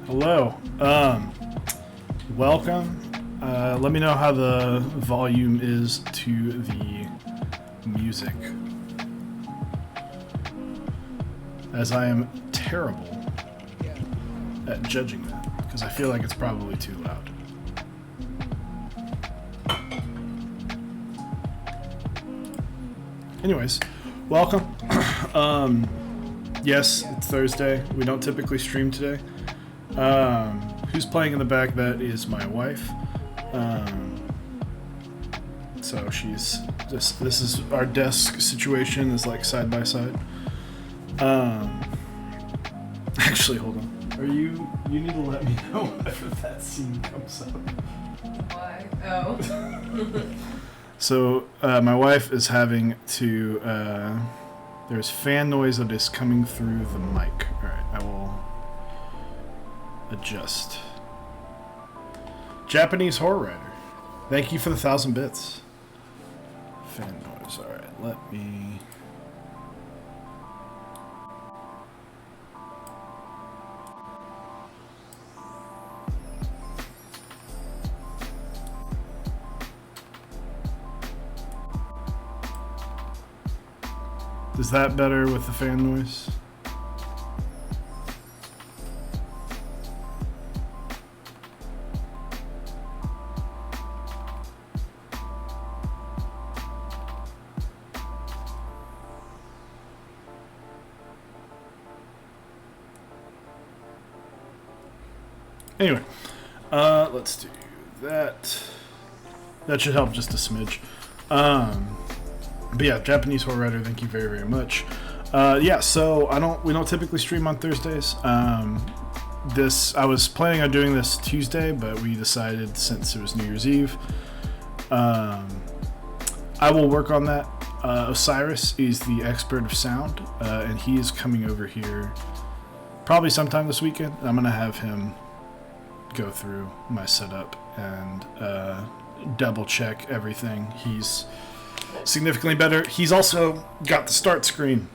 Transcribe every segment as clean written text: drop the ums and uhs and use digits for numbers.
Hello. Welcome. Let me know how the volume is to the music, as I am terrible at judging that, because I feel like it's probably too loud. Anyways, welcome. Yes, it's Thursday. We don't typically stream today. Who's playing in the back? That is my wife. So she's just, this is our desk situation, is like side by side. Actually, hold on. You need to let me know whenever that scene comes up. Why? Oh. So, my wife is having to, there's fan noise that is coming through the mic. Alright, I will adjust. Japanese Horror Writer, thank you for the 1,000 bits. Fan noise. Alright, let me... Is that better with the fan noise? Anyway, let's do that. That should help just a smidge. But yeah, Japanese Horror Writer, thank you very, very much. Yeah, so we don't typically stream on Thursdays. I was planning on doing this Tuesday, but we decided, since it was New Year's Eve, I will work on that. Osiris is the expert of sound, and he is coming over here probably sometime this weekend. I'm going to have him go through my setup and double check everything. He's significantly better. He's also got the start screen,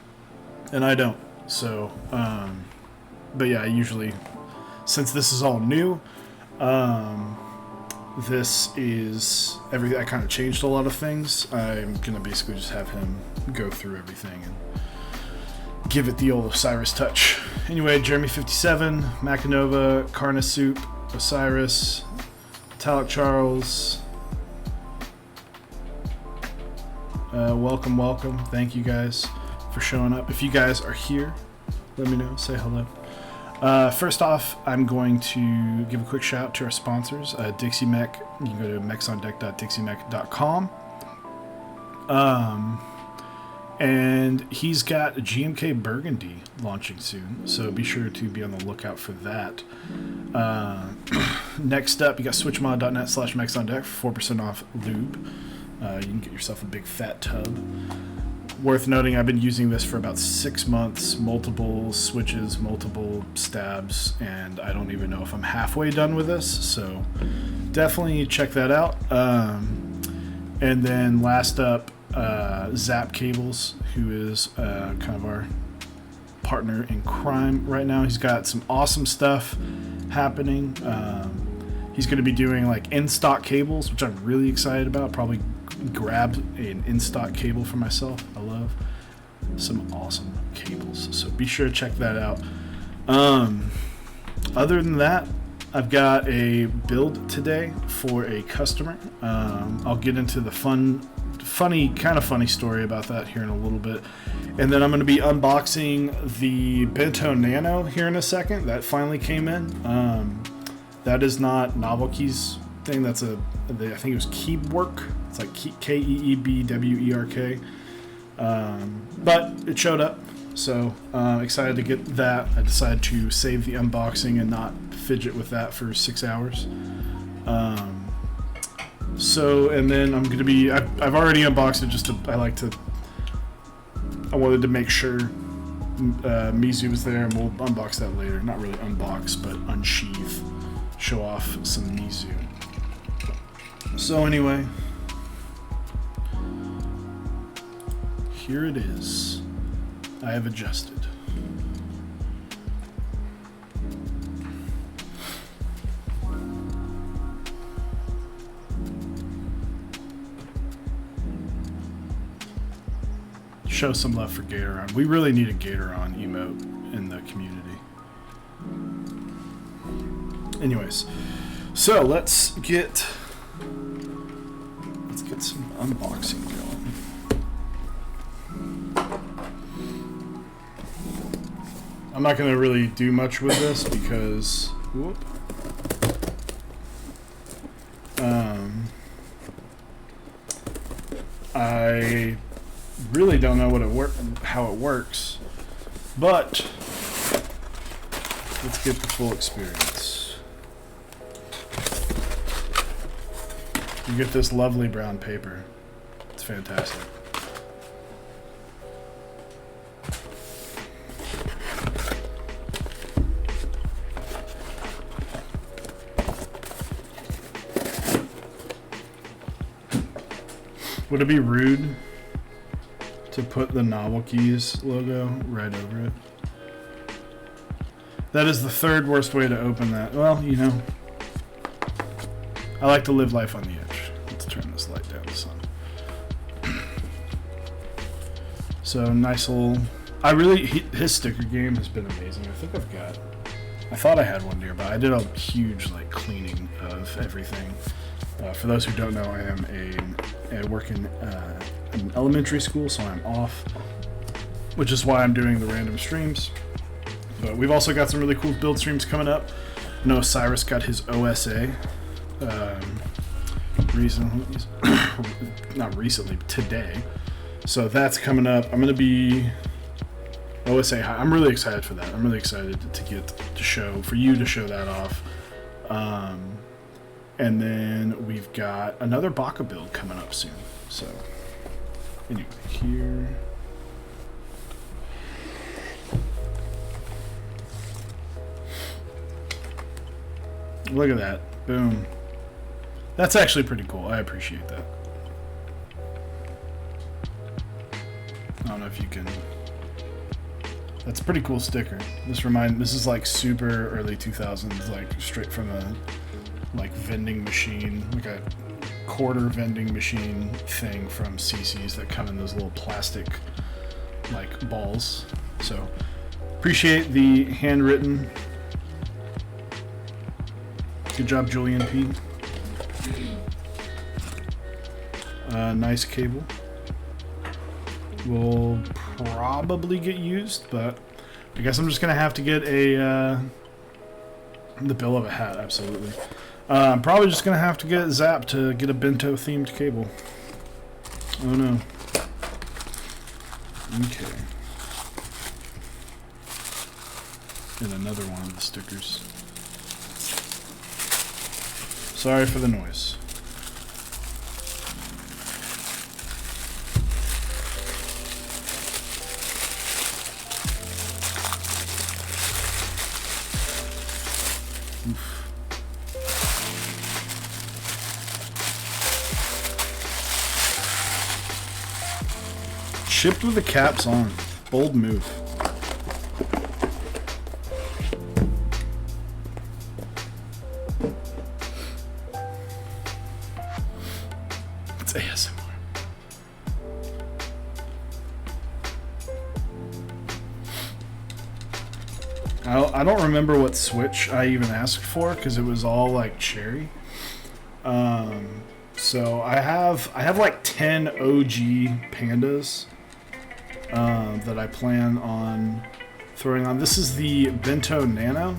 and I don't. So, but yeah, usually, since this is all new, this is everything. I kind of changed a lot of things. I'm gonna basically just have him go through everything and give it the old Osiris touch. Anyway, Jeremy 57, Macanova, Carna Soup, Osiris, Metallic Charles. Welcome. Thank you guys for showing up. If you guys are here, let me know. Say hello. First off, I'm going to give a quick shout out to our sponsors, Dixie Mech. You can go to mechsondeck.dixiemech.com. And he's got a GMK Burgundy launching soon, so be sure to be on the lookout for that. Next up, you got switchmod.net/mechsondeck for 4% off lube. You can get yourself a big fat tub. Worth noting, I've been using this for about 6 months, multiple switches, multiple stabs, and I don't even know if I'm halfway done with this, so definitely check that out. And then last up, Zap Cables, who is kind of our partner in crime right now. He's got some awesome stuff happening. He's going to be doing like in-stock cables, which I'm really excited about. Probably grabbed an in-stock cable for myself. I love some awesome cables, so be sure to check that out. Other than that, I've got a build today for a customer. I'll get into the kind of funny story about that here in a little bit. And then I'm going to be unboxing the Bento Nano here in a second. That finally came in. That is not Novelkey's thing. That's I think it was Keebwerk. It's like Keebwerk. But it showed up. So excited to get that. I decided to save the unboxing and not fidget with that for 6 hours. And then I'm going to be, I've already unboxed it I wanted to make sure Mizu was there, and we'll unbox that later. Not really unbox, but unsheath. Show off some Mizu. So anyway, here it is. I have adjusted. Show some love for Gatoron. We really need a Gatoron emote in the community. Anyways, so let's get some unboxing going. I'm not going to really do much with this because I really don't know how it works, but let's get the full experience. You get this lovely brown paper. It's fantastic. Would it be rude to put the Novelkeys logo right over it? That is the third worst way to open that. Well, you know, I like to live life on the edge. Let's turn this light down, son. So nice little. His sticker game has been amazing. I thought I had one here, but I did a huge cleaning of everything. For those who don't know, I work in an elementary school, so I'm off, which is why I'm doing the random streams. But we've also got some really cool build streams coming up. I know Cyrus got his OSA today. So that's coming up. I'm going to be OSA high. I'm really excited for that. I'm really excited for you to show that off. And then we've got another Baka build coming up soon. So anyway, here. Look at that. Boom. That's actually pretty cool. I appreciate that. I don't know if you can. That's a pretty cool sticker. This is like super early 2000s, like straight from a vending machine, like a quarter vending machine thing from CC's that come in those little plastic balls. So appreciate the handwritten. Good job, Julian P. Nice cable. Will probably get used, but I guess I'm just gonna have to get the bill of a hat. Absolutely. I'm probably just gonna have to get Zap to get a Bento themed cable. Oh no. Okay. And another one of the stickers. Sorry for the noise. Oof. Shipped with the caps on. Bold move. It's ASMR. I don't remember what switch I even asked for because it was all like cherry. So I have like 10 OG pandas that I plan on throwing on. This is the Bento Nano.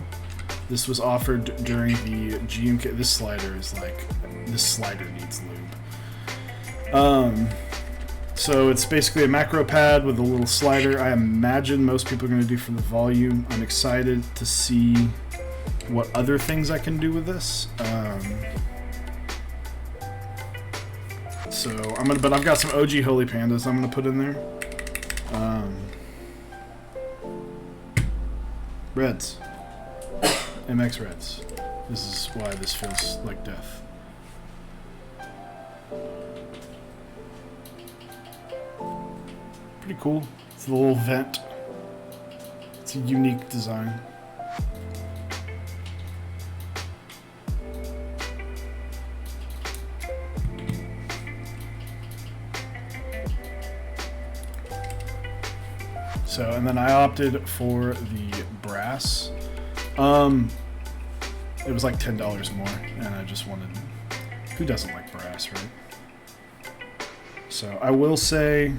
This was offered during the GMK. This slider needs lube. So it's basically a macro pad with a little slider. I imagine most people are going to do for the volume. I'm excited to see what other things I can do with this. But I've got some OG Holy Pandas I'm gonna put in there. Reds. MX Reds. This is why this feels like death. Pretty cool. It's a little vent. It's a unique design. So, and then I opted for the brass. It was like $10 more, and I just wanted. Who doesn't like brass, right? So I will say,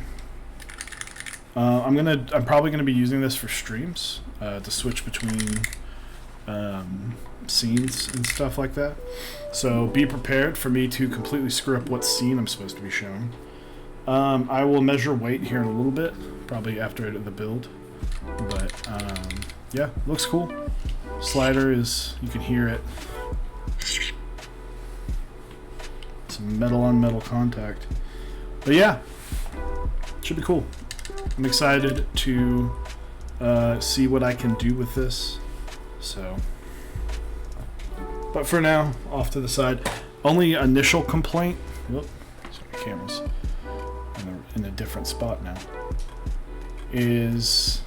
I'm probably gonna be using this for streams to switch between scenes and stuff like that. So be prepared for me to completely screw up what scene I'm supposed to be showing. I will measure weight here in a little bit, probably after the build. But yeah, looks cool. Slider is, you can hear it. Some metal on metal contact. But yeah, should be cool. I'm excited to see what I can do with this. So, but for now, off to the side. Only initial complaint. Whoop, sorry, cameras. In a different spot now, is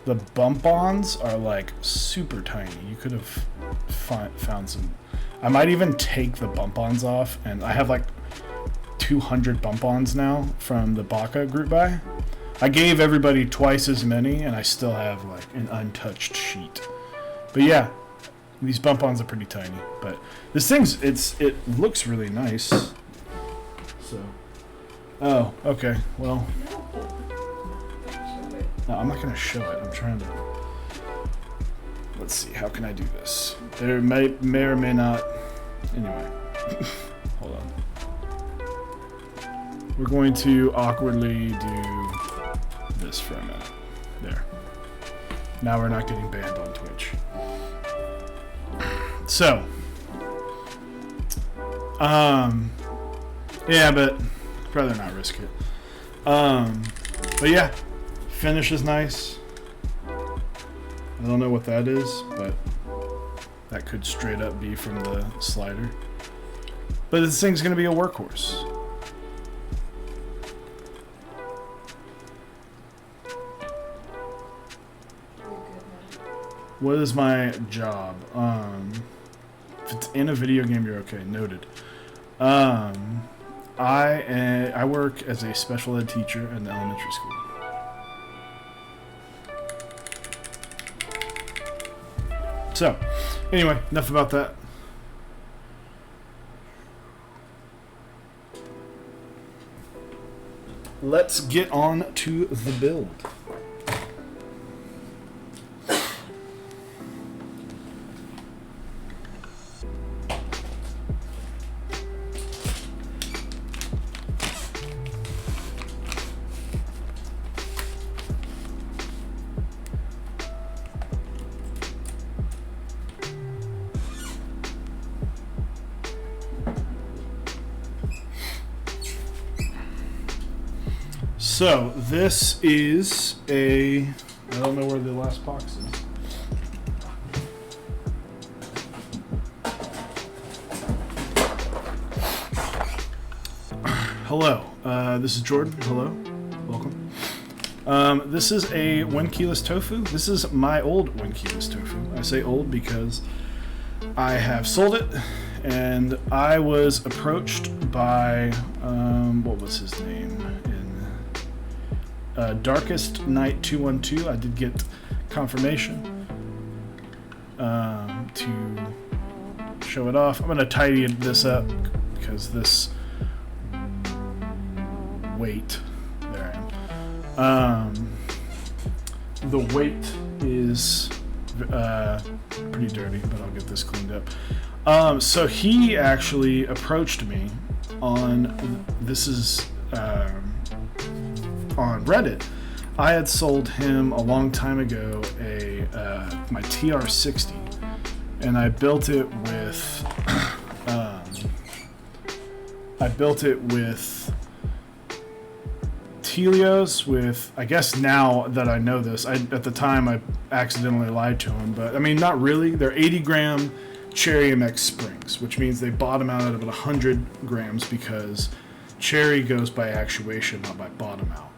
the bump-ons are like super tiny. You could have found some. I might even take the bump-ons off, and I have like 200 bump-ons now from the Baka group buy. I gave everybody twice as many, and I still have like an untouched sheet. But yeah, these bump-ons are pretty tiny. But this it looks really nice. So. Oh, okay. Well, no, I'm not going to show it. I'm trying to. Let's see. How can I do this? There may or may not. Anyway, hold on. We're going to awkwardly do this for a minute. There. Now we're not getting banned on Twitch. So, yeah, but. Rather not risk it. But yeah, finish is nice. I don't know what that is, but that could straight up be from the slider. But this thing's gonna be a workhorse. What is my job? If it's in a video game, you're okay. Noted. I work as a special ed teacher in the elementary school. So, anyway, enough about that. Let's get on to the build. So, this is a... I don't know where the last box is. Hello, this is Jordan. Hello, welcome. This is a 1 keyless tofu. This is my old 1 keyless tofu. I say old because I have sold it, and I was approached by, what was his name? Darkest Night 212. I did get confirmation. to show it off. I'm going to tidy this up because this weight, there I am. The weight is pretty dirty, but I'll get this cleaned up. So he actually approached me on, this is on Reddit. I had sold him a long time ago my TR60, and I built it with Helios with, I guess now that I know this, at the time I accidentally lied to him, but I mean, not really. They're 80 gram Cherry MX springs, which means they bottom out at about 100 grams because Cherry goes by actuation, not by bottom out.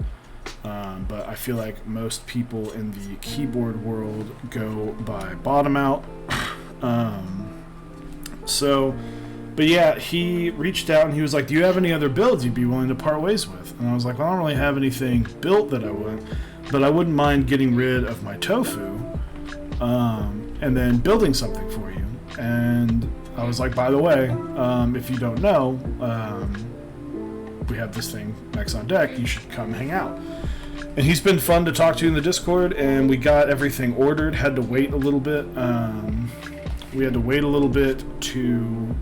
But I feel like most people in the keyboard world go by bottom out. But yeah, he reached out and he was like, do you have any other builds you'd be willing to part ways with? And I was like, well, I don't really have anything built that I would, but I wouldn't mind getting rid of my Tofu and then building something for you. And I was like, by the way, if you don't know, we have this thing next on deck, you should come hang out. And he's been fun to talk to in the Discord, and we got everything ordered, had to wait a little bit. We had to wait a little bit to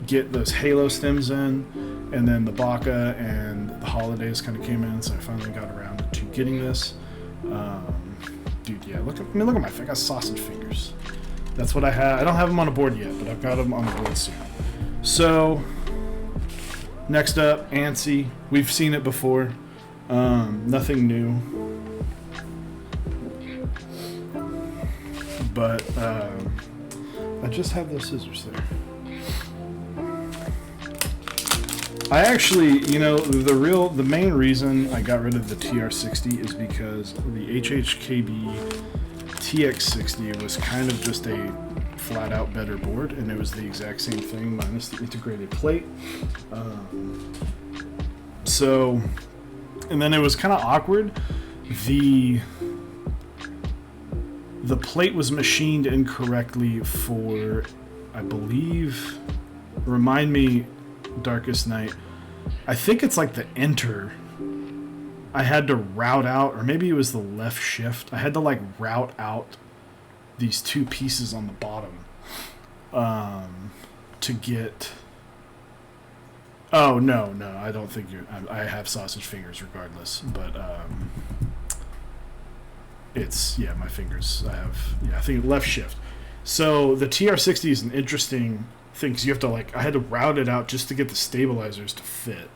get those Halo stems in, and then the Baka and the holidays kind of came in, so I finally got around to getting this. Dude, yeah, look at my finger. I got sausage fingers. That's what I have. I don't have them on a board yet, but I've got them on the board soon. So, next up, ANSI. We've seen it before. Nothing new. But, I just have those scissors there. I actually, the main reason I got rid of the TR60 is because the HHKB TX60 was kind of just a flat out better board, and it was the exact same thing minus the integrated plate. And then it was kind of awkward. The plate was machined incorrectly for, I believe, remind me, Darkest Night. I think it's like the enter. I had to route out, or maybe it was the left shift. I had to like route out these two pieces on the bottom to get. Oh no, I don't think I have sausage fingers regardless, but it's my fingers. I think left shift. So the TR60 is an interesting thing because you have to I had to route it out just to get the stabilizers to fit.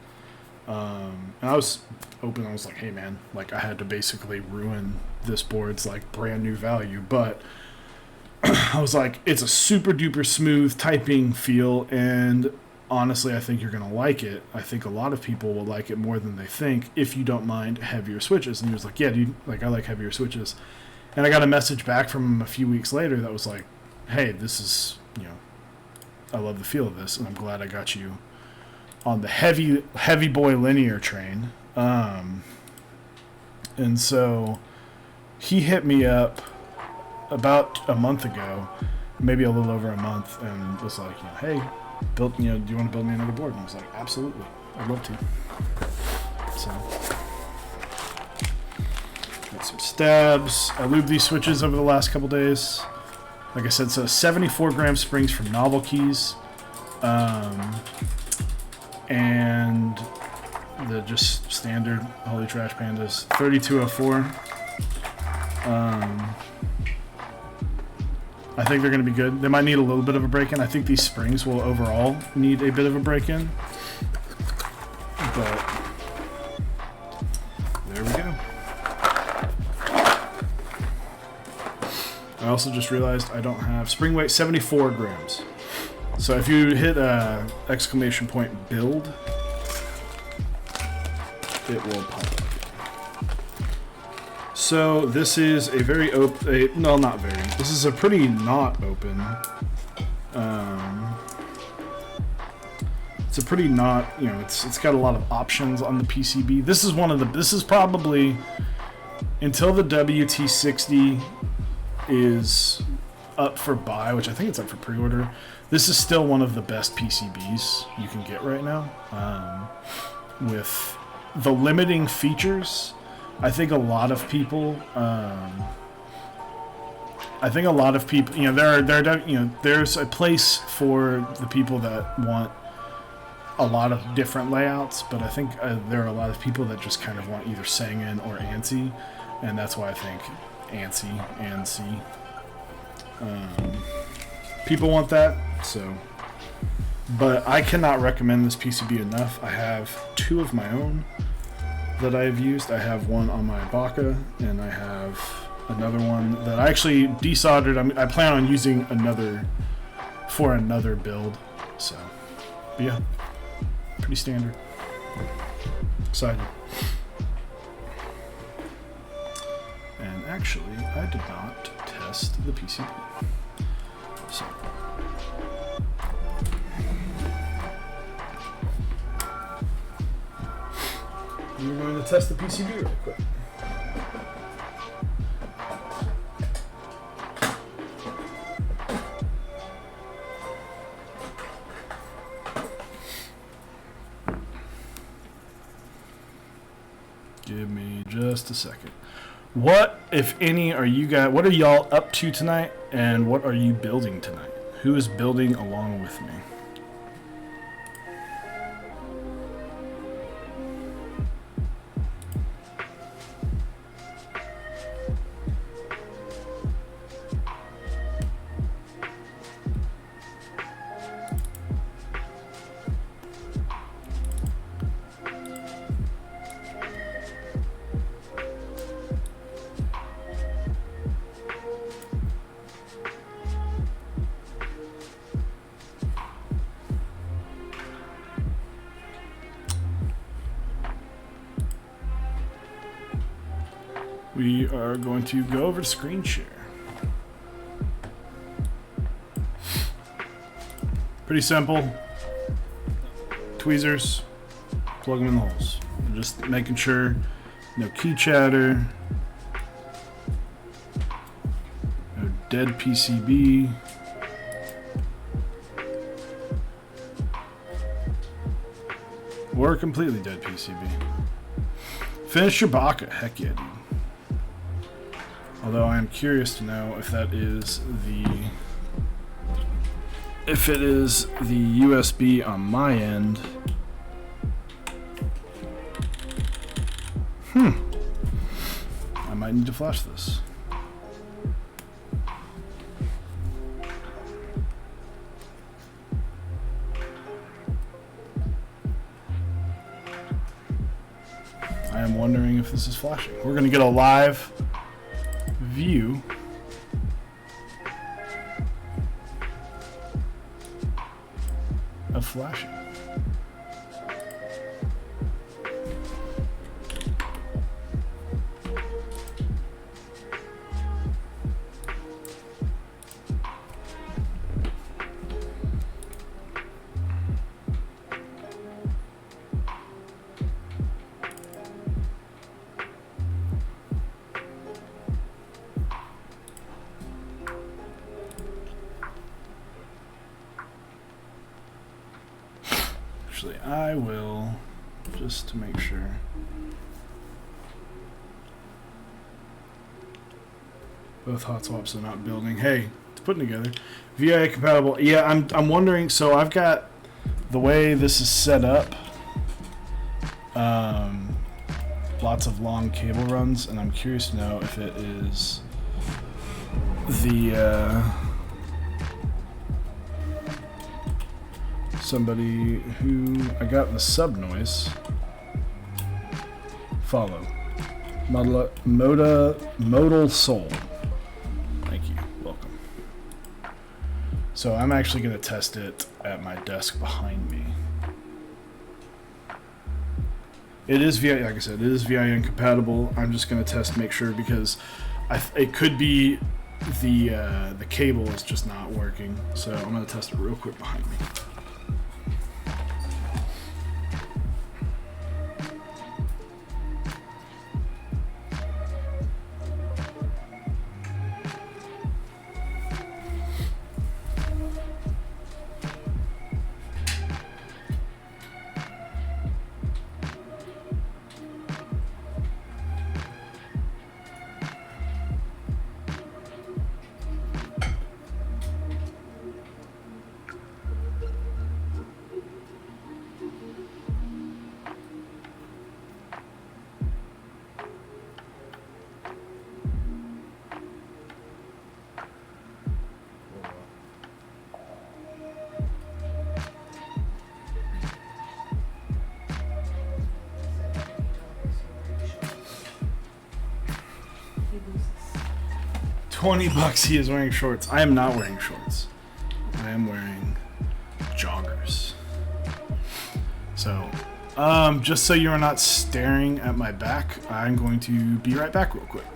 And I was open. I was like, hey man, I had to basically ruin this board's brand new value, but I was like, it's a super duper smooth typing feel, and honestly, I think you're going to like it. I think a lot of people will like it more than they think if you don't mind heavier switches. And he was like, yeah, dude, I like heavier switches. And I got a message back from him a few weeks later that was like, hey, this is, I love the feel of this, and I'm glad I got you on the heavy boy linear train. And so he hit me up about a month ago, maybe a little over a month, and was like, hey, do you want to build me another board? And I was like, absolutely, I'd love to. So, got some stabs. I lubed these switches over the last couple days. Like I said, so 74 gram springs from Novel Keys, and the just standard Holy Trash Pandas 3204. I think they're going to be good. They might need a little bit of a break-in. I think these springs will overall need a bit of a break-in. But there we go. I also just realized I don't have spring weight 74 grams. So if you hit exclamation point build, it will pop up. So this is a very open, no, not very. This is a pretty not open. It's a pretty not, it's got a lot of options on the PCB. This is probably, until the WT60 is up for buy, which I think it's up for pre-order. This is still one of the best PCBs you can get right now. With the limiting features, I think a lot of people, you know, there's a place for the people that want a lot of different layouts, but I think there are a lot of people that just kind of want either Sangin or ANSI, and that's why I think ANSI. People want that, so. But I cannot recommend this PCB enough. I have 2 of my own that I've used. I have one on my Baka, and I have another one that I actually desoldered. I plan on using another for another build, so. But yeah. Pretty standard. Excited. And actually, I did not test the PCB. So. We're going to test the PCB real quick. Give me just a second. What, if any, what are y'all up to tonight, and what are you building tonight? Who is building along with me? We are going to go over to screen share. Pretty simple. Tweezers, plug them in the holes. I'm just making sure no key chatter, no dead PCB. Or a completely dead PCB. Finish your Baka. Heck yeah, dude. Although I am curious to know if that is if it is the USB on my end. I might need to flash this. I am wondering if this is flashing. We're going to get a live view of flashing. Actually, I will, just to make sure. Both hot swaps are not building. Hey, it's putting together. VIA compatible. Yeah, I'm wondering. So I've got the way this is set up. Lots of long cable runs, and I'm curious to know if it is the somebody who I got the sub noise. Follow. Modal Soul. Thank you. Welcome. So I'm actually going to test it at my desk behind me. It is VIA, like I said, it is VIA incompatible. I'm just going to test, make sure, because it could be the cable is just not working. So I'm going to test it real quick behind me. $20 he is wearing shorts. I am not wearing shorts. I am wearing joggers. So, just so you are not staring at my back, I'm going to be right back real quick.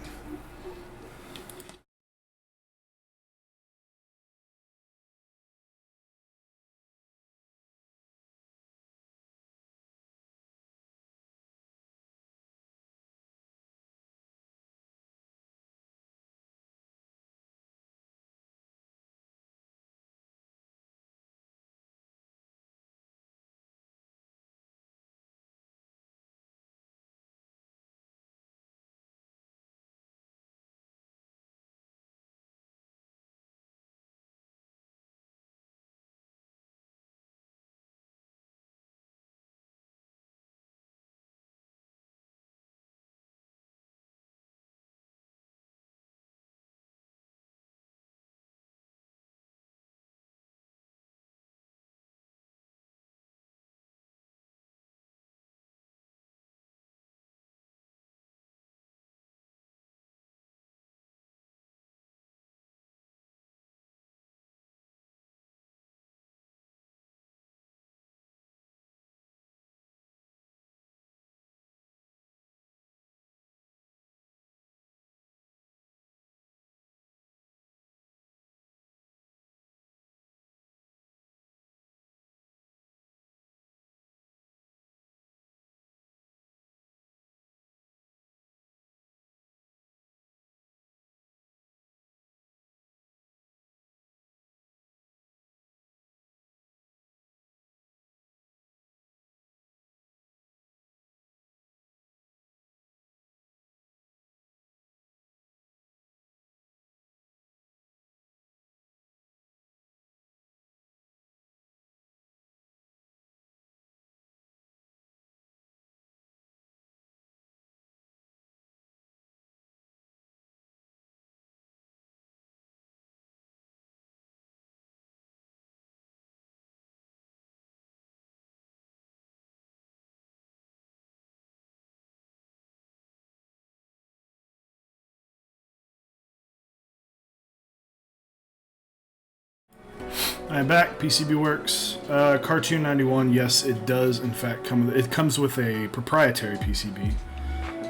I'm back. PCB works. Cartoon 91. Yes, it does. In fact, it comes with a proprietary PCB.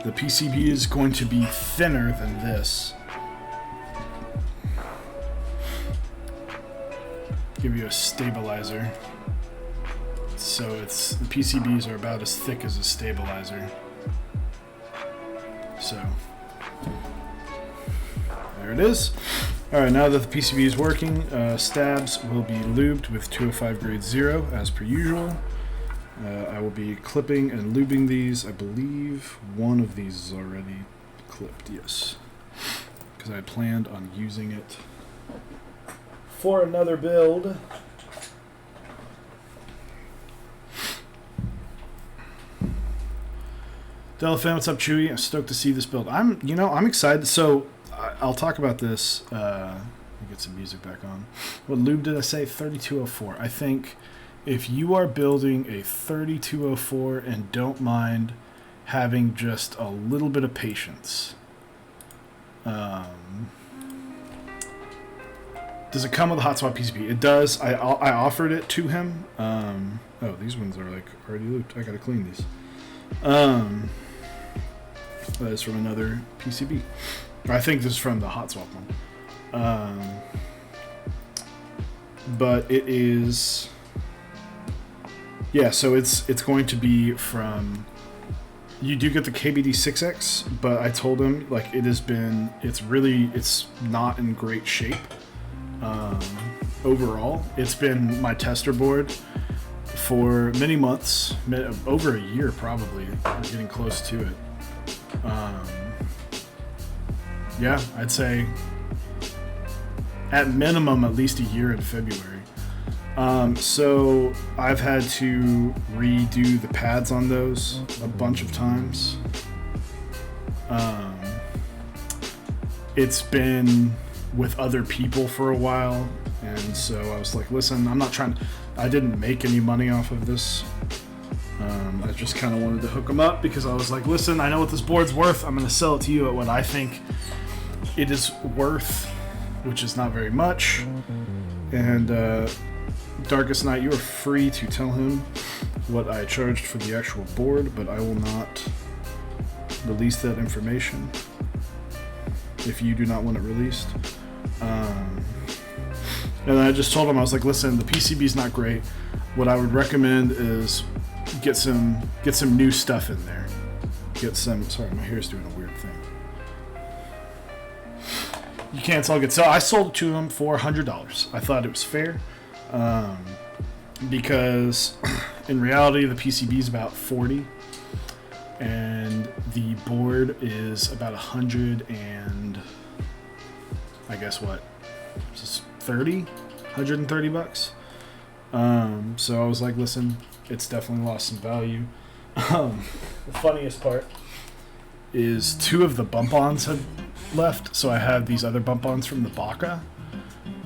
The PCB is going to be thinner than this. Give you a stabilizer. So the PCBs are about as thick as a stabilizer. So there it is. Alright, now that the PCB is working, stabs will be lubed with 205 grade 0 as per usual. I will be clipping and lubing these. I believe one of these is already clipped, yes. Because I planned on using it for another build. Delafan, what's up, Chewy? I'm stoked to see this build. I'm excited. So I'll talk about this. Let me get some music back on. What lube did I say? 3204. I think if you are building a 3204 and don't mind having just a little bit of patience, does it come with a hot swap PCB? It does. I offered it to him. Oh, these ones are like already lubed. I gotta clean these. That is from another PCB. I think this is from the hot swap one. But it is, yeah, so it's going to be from, you do get the KBD6X, but I told him, like, it's not in great shape. Overall, it's been my tester board for many months, over a year probably. We're getting close to it. Yeah, I'd say at minimum at least a year in February. So I've had to redo the pads on those a bunch of times. It's been with other people for a while, and so I was like, listen, I didn't make any money off of this. I just kind of wanted to hook them up because I was like, listen, I know what this board's worth. I'm going to sell it to you at what I think it is worth, which is not very much. And Darkest Night, you are free to tell him what I charged for the actual board, but I will not release that information if you do not want it released. And I just told him, I was like, listen, the PCB's not great. What I would recommend is get some new stuff in there. Sorry, my hair's doing a weird thing. You can't tell good. So I sold it to him for $100. I thought it was fair. Because in reality, the PCB is about 40 and the board is about 100 and I guess what? Just 130 bucks. So I was like, listen, it's definitely lost some value. The funniest part is 2 of the bump-ons had left, so I have these other bump-ons from the Baka,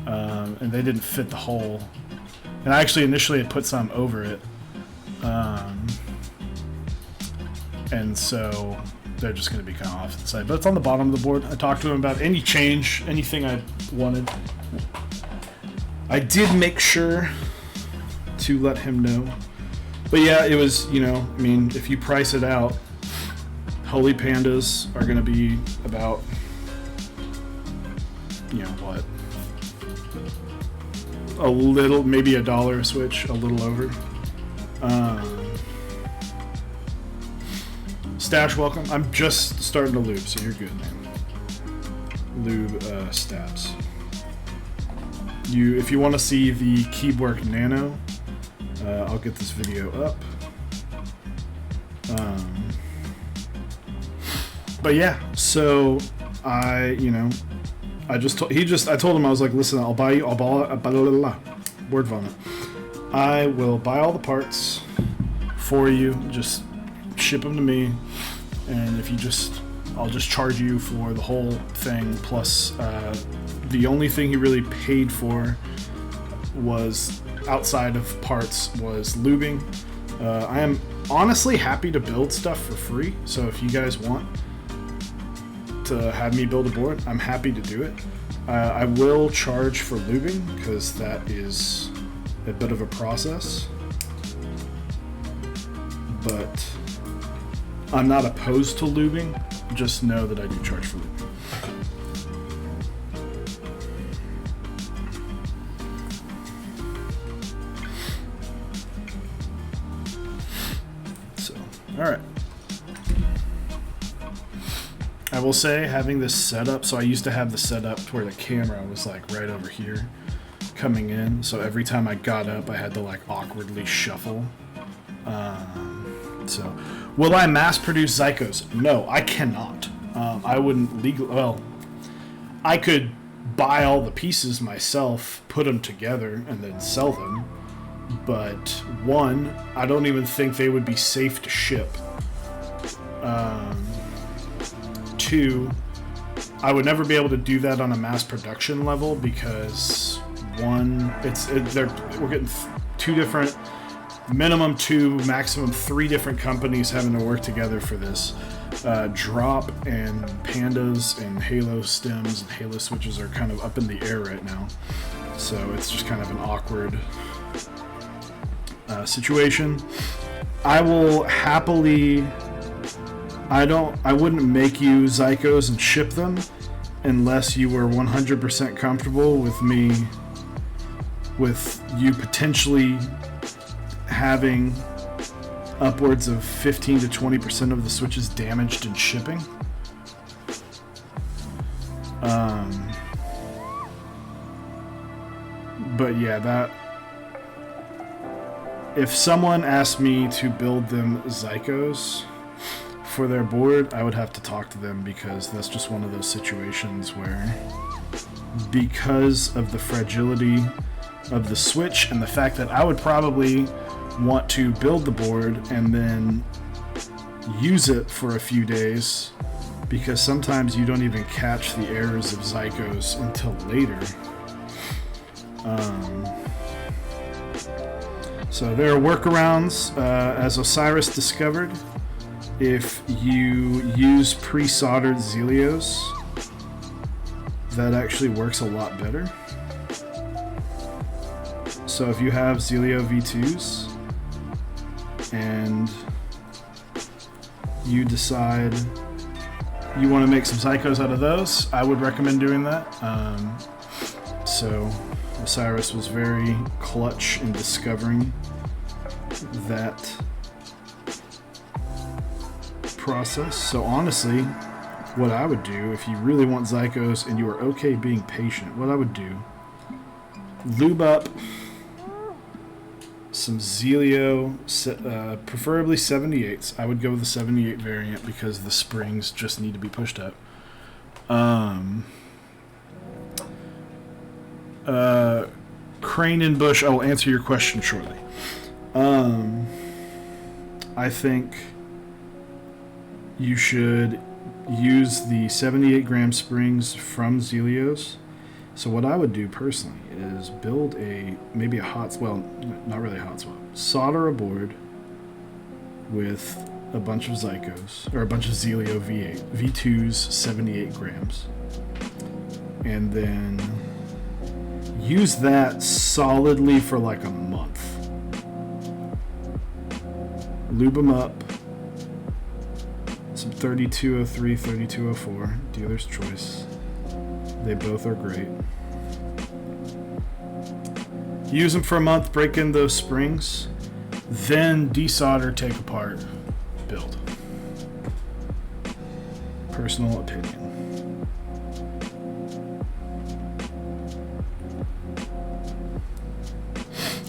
and they didn't fit the hole. And I actually initially had put some over it, and so they're just going to be kind of off to the side. But it's on the bottom of the board. I talked to him about any change, anything I wanted. I did make sure to let him know. But yeah, it was, I mean, if you price it out, Holy Pandas are going to be about, what? A little, maybe $1 a switch, a little over. Stash, welcome. I'm just starting to lube, so you're good, man. Lube stabs. If you want to see the Bento Nano, I'll get this video up. But yeah, so I told him, I was like, listen, I'll buy you, word vomit. I will buy all the parts for you, just ship them to me, and I'll just charge you for the whole thing, plus the only thing he really paid for was, outside of parts, was lubing. I am honestly happy to build stuff for free, so if you guys want to have me build a board, I'm happy to do it. I will charge for lubing, because that is a bit of a process, but I'm not opposed to lubing. Just know that I do charge for lubing. So, alright. I will say, having this setup, so I used to have the setup where the camera was like right over here coming in, so every time I got up I had to like awkwardly shuffle. So will I mass produce Zicos? No, I cannot. I wouldn't I could buy all the pieces myself, put them together, and then sell them, but one, I don't even think they would be safe to ship. 2, I would never be able to do that on a mass production level, because one, we're getting 2 different, minimum 2, maximum 3 different companies having to work together for this. Drop and Pandas and Halo stems and Halo switches are kind of up in the air right now, so it's just kind of an awkward situation. I will happily. I wouldn't make you Zicos and ship them unless you were 100% comfortable with you potentially having upwards of 15 to 20% of the switches damaged in shipping. But yeah, if someone asked me to build them Zicos for their board, I would have to talk to them, because that's just one of those situations where, because of the fragility of the switch and the fact that I would probably want to build the board and then use it for a few days, because sometimes you don't even catch the errors of Zicos until later. So there are workarounds, as Osiris discovered. If you use pre-soldered Zelios, that actually works a lot better. So if you have Zelio V2s and you decide you want to make some Zicos out of those, I would recommend doing that. So Osiris was very clutch in discovering that process. So honestly, what I would do if you really want Zicos and you are okay being patient, what I would do, lube up some Zelio, preferably 78s. I would go with the 78 variant because the springs just need to be pushed up. Crane and Bush, I will answer your question shortly. I think you should use the 78 gram springs from Zelios. So what I would do personally is build maybe a hot, well, not really a hot swap, solder a board with a bunch of Zicos, or a bunch of Zelio V2s, 78 grams. And then use that solidly for like a month. Lube them up. Some 3203, 3204, dealer's choice. They both are great. Use them for a month, break in those springs, then desolder, take apart, build. Personal opinion.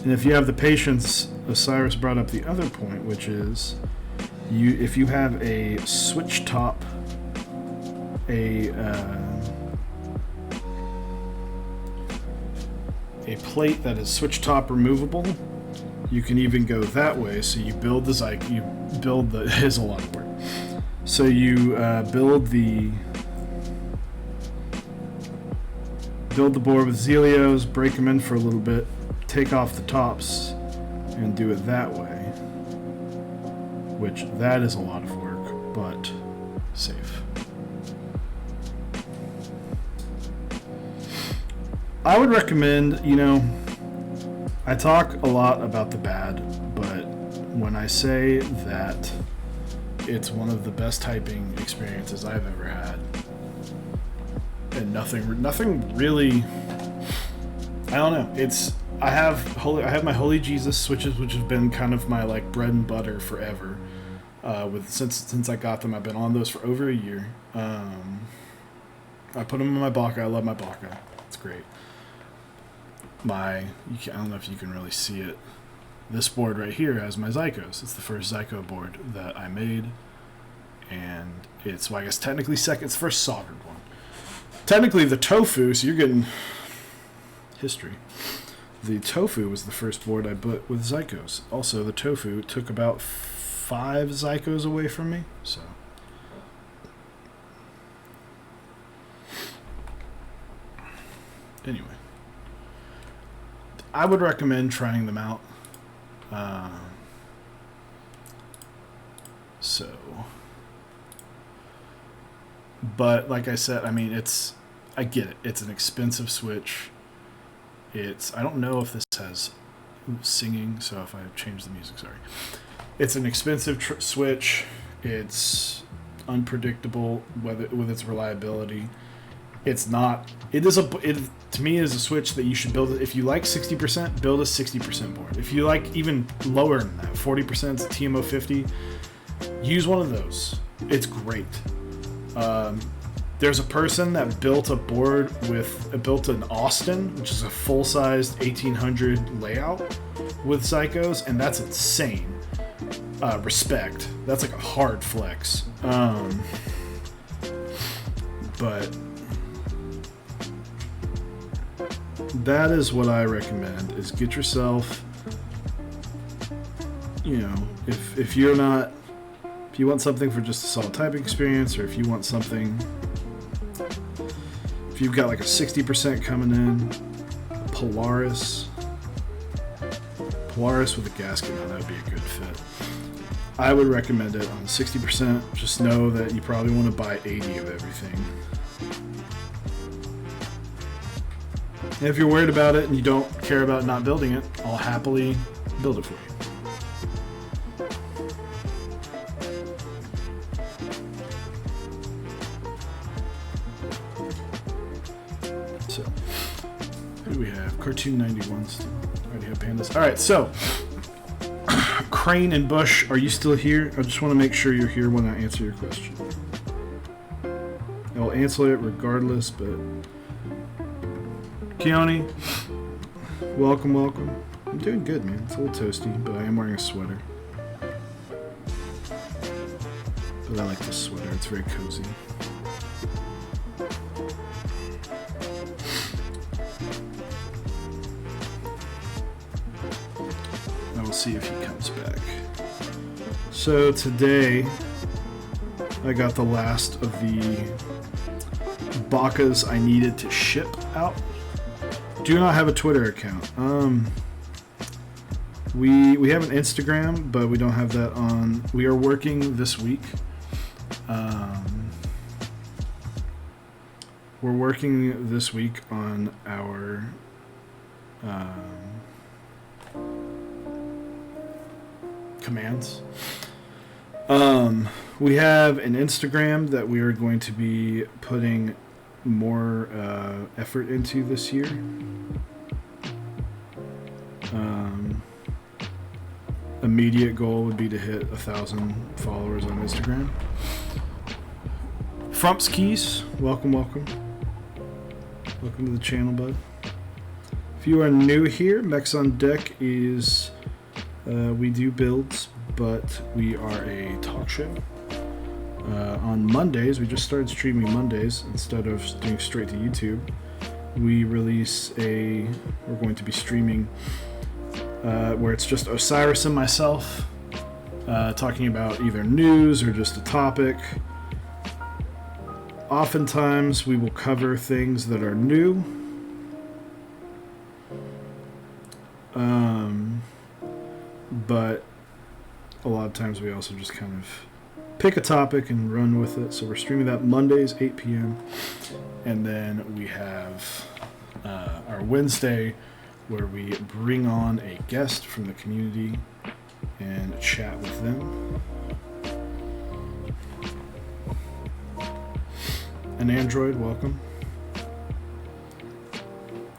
And if you have the patience, Osiris brought up the other point, which is if you have a switch top, a plate that is switch top removable, you can even go that way. So you build the it is a lot of work. So you build the board with Zelios, break them in for a little bit, take off the tops, and do it that way. Which that is a lot of work, but safe. I would recommend, I talk a lot about the bad, but when I say that it's one of the best typing experiences I've ever had, and nothing really, I don't know, I have my Holy Jesus switches, which have been kind of my like bread and butter forever. Since I got them, I've been on those for over a year. I put them in my Baka. I love my Baka. It's great. I don't know if you can really see it. This board right here has my Zicos. It's the first Zico board that I made, and it's, well, I guess technically second. It's the first soldered one. Technically the Tofu, so you're getting history. The Tofu was the first board I put with Zicos. Also, the Tofu took about 5 Zicos away from me, so. Anyway. I would recommend trying them out. But like I said, I mean, I get it. It's an expensive switch. I don't know if this has singing, so if I change the music, sorry. It's an expensive switch. It's unpredictable with its reliability. To me, it is a switch that you should build. If you like 60%, build a 60% board. If you like even lower than that, 40%, TMO 50, use one of those. It's great. There's a person that built a board built an Austin, which is a full-sized 1800 layout with Zicos, and that's insane. Respect. That's like a hard flex. But that is what I recommend, is get yourself, if you want something for just a solid typing experience, or if you've got like a 60% coming in, Polaris with a gasket on, that would be a good fit. I would recommend it on 60%. Just know that you probably want to buy 80 of everything. And if you're worried about it and you don't care about not building it, I'll happily build it for you. So, who do we have? Cartoon 91 still. Already have pandas. Alright, so Crane and Bush, are you still here? I just want to make sure you're here when I answer your question. I'll answer it regardless, but Keone, welcome. I'm doing good, man. It's a little toasty, but I am wearing a sweater. But I like this sweater. It's very cozy. I will see if he comes back. So today, I got the last of the Bakas I needed to ship out. Do not have a Twitter account. We have an Instagram, but we don't have that on. We are working this week. We're working this week on our commands. We have an Instagram that we are going to be putting more effort into this year. Immediate goal would be to hit 1,000 followers on Instagram. Frumps Keys, welcome. Welcome to the channel, bud. If you are new here, Mechs on Deck is we do builds, but we are a talk show. On Mondays, we just started streaming Mondays instead of doing straight to YouTube. We're going to be streaming where it's just Osiris and myself talking about either news or just a topic. Oftentimes, we will cover things that are new. But a lot of times we also just kind of pick a topic and run with it. So we're streaming that Mondays, 8 p.m. And then we have our Wednesday where we bring on a guest from the community and chat with them. An Android, welcome.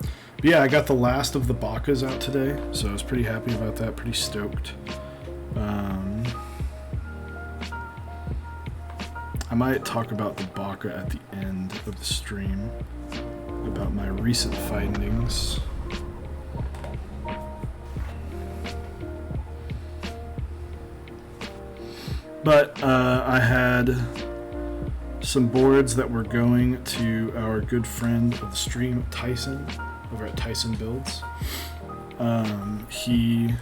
But yeah, I got the last of the Bakas out today, so I was pretty happy about that, pretty stoked. I might talk about the Baka at the end of the stream, about my recent findings. But I had some boards that were going to our good friend of the stream, Tyson, over at Tyson Builds. He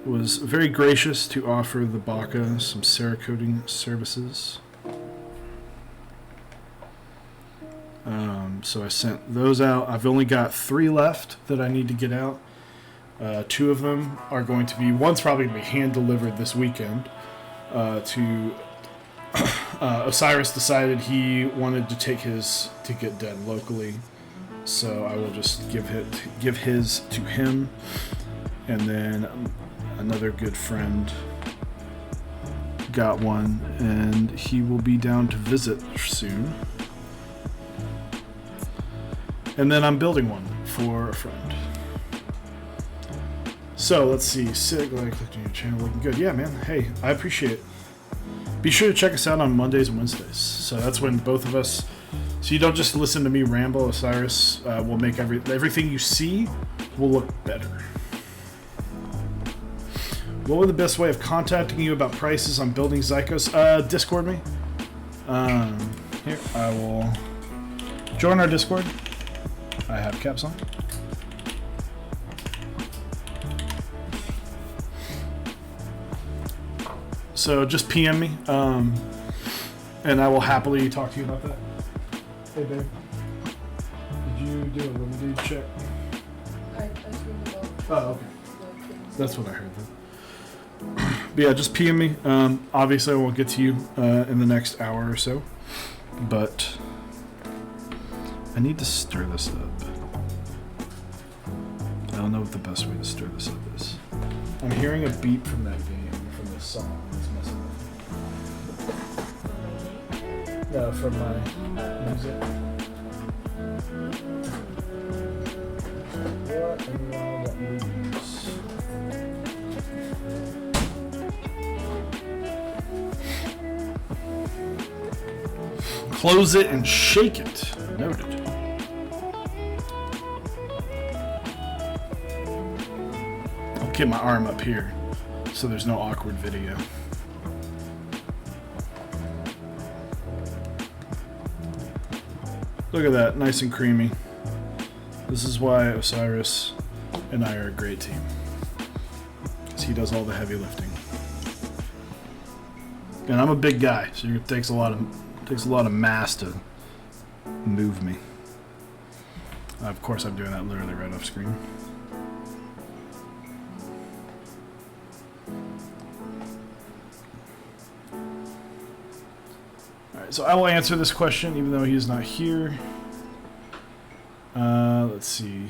was very gracious to offer the Baka some Cerakoting services. So I sent those out. I've only got 3 left that I need to get out. 2 of them are going to be, one's probably going to be hand delivered this weekend to Osiris decided he wanted to take his to get done locally, so I will just give his to him, and then another good friend got one, and he will be down to visit soon. And then I'm building one for a friend. So let's see. Sig, like, clicked on your channel, looking good. Yeah, man. Hey, I appreciate it. Be sure to check us out on Mondays and Wednesdays. So that's when both of us. So you don't just listen to me ramble. Osiris will make everything you see will look better. What would the best way of contacting you about prices on building Zicos? Discord me. Here, I will join our Discord. I have caps on. So just PM me, and I will happily talk to you about that. Hey, babe. Did you do a limited check? I screwed it up. Oh, okay. That's what I heard then. But yeah, just PM me. Obviously, I won't get to you in the next hour or so, but I need to stir this up. don't know what the best way to stir this up is. I'm hearing a beep from that game, from this song. It's messing with me. No, from my music. What in the world that moves? Close it and shake it. Noted. I'll get my arm up here so there's no awkward video. Look at that, nice and creamy. This is why Osiris and I are a great team. Because he does all the heavy lifting. And I'm a big guy, so it takes a lot of mass to move me. Of course, I'm doing that literally right off screen. Alright, so I will answer this question even though he is not here. Let's see.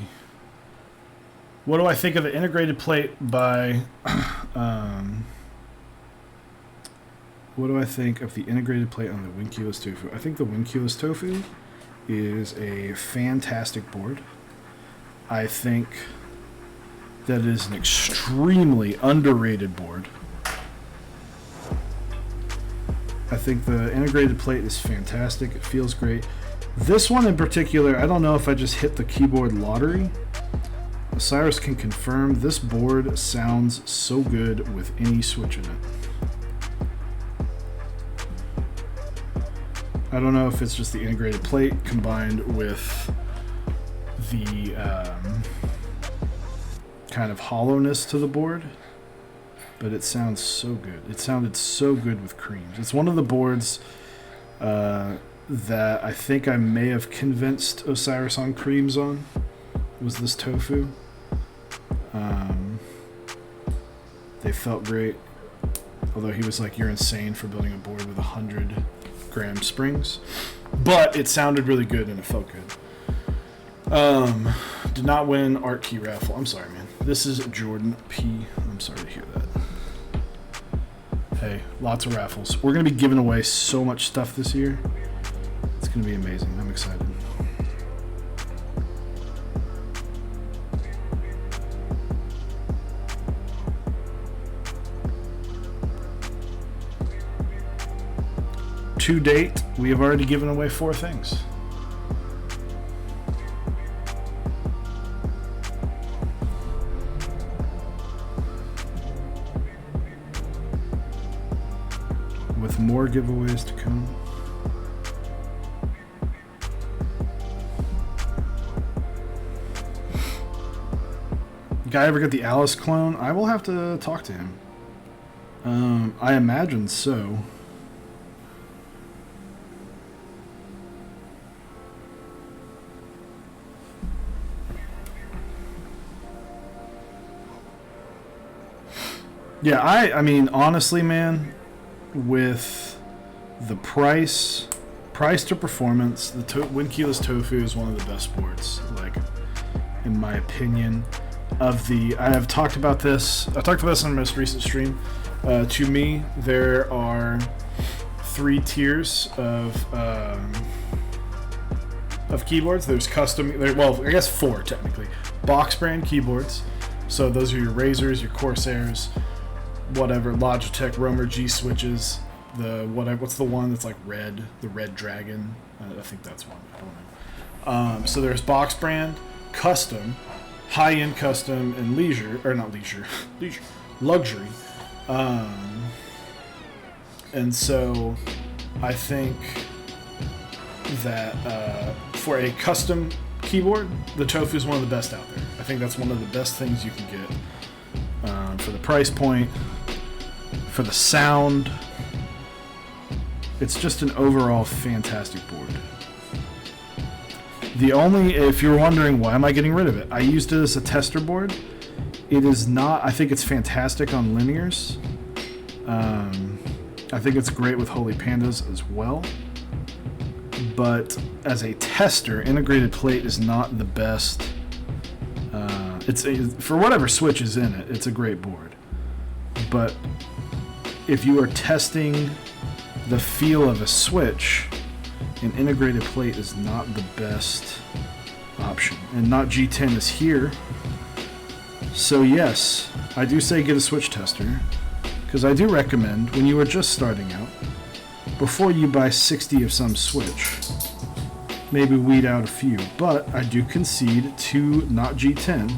What do I think of the integrated plate by... what do I think of the integrated plate on the Winculus Tofu? I think the Winculus Tofu is a fantastic board. I think that it is an extremely underrated board. I think the integrated plate is fantastic. It feels great. This one in particular, I don't know if I just hit the keyboard lottery. Osiris can confirm this board sounds so good with any switch in it. I don't know if it's just the integrated plate combined with the kind of hollowness to the board, but it sounds so good. It sounded so good with creams. It's one of the boards that I think I may have convinced Osiris on creams on, was this Tofu. They felt great, although he was like, you're insane for building a board with 100 gram springs, but it sounded really good and it felt good. Did not win art key raffle. I'm sorry, man. This is Jordan P. I'm sorry to hear that. Hey, lots of raffles. We're gonna be giving away so much stuff this year. It's gonna be amazing. I'm excited. To date, we have already given away 4 things. With more giveaways to come. Guy ever get the Alice clone? I will have to talk to him. I imagine so. Yeah, I mean, honestly, man, with the price to performance, the Winculus Tofu is one of the best boards, like, in my opinion. I have talked about this. I talked about this on my most recent stream. To me, there are 3 tiers of keyboards. There's custom. Well, I guess 4 technically. Box brand keyboards. So those are your Razors, your Corsairs, whatever, Logitech Roamer G switches. What's the one that's like red? The Red Dragon. I think that's one. I don't know. So there's box brand, custom, high-end custom, and luxury. And so I think that for a custom keyboard, the Tofu is one of the best out there. I think that's one of the best things you can get for the price point, for the sound. It's just an overall fantastic board. If you're wondering why am I getting rid of it, I used it as a tester board. It is not, I think it's fantastic on linears. I think it's great with Holy Pandas as well. But as a tester, integrated plate is not the best for whatever switch is in it, it's a great board. But if you are testing the feel of a switch, an integrated plate is not the best option. And not G10 is here. So yes, I do say get a switch tester, because I do recommend when you are just starting out, before you buy 60 of some switch, maybe weed out a few. But I do concede to not G10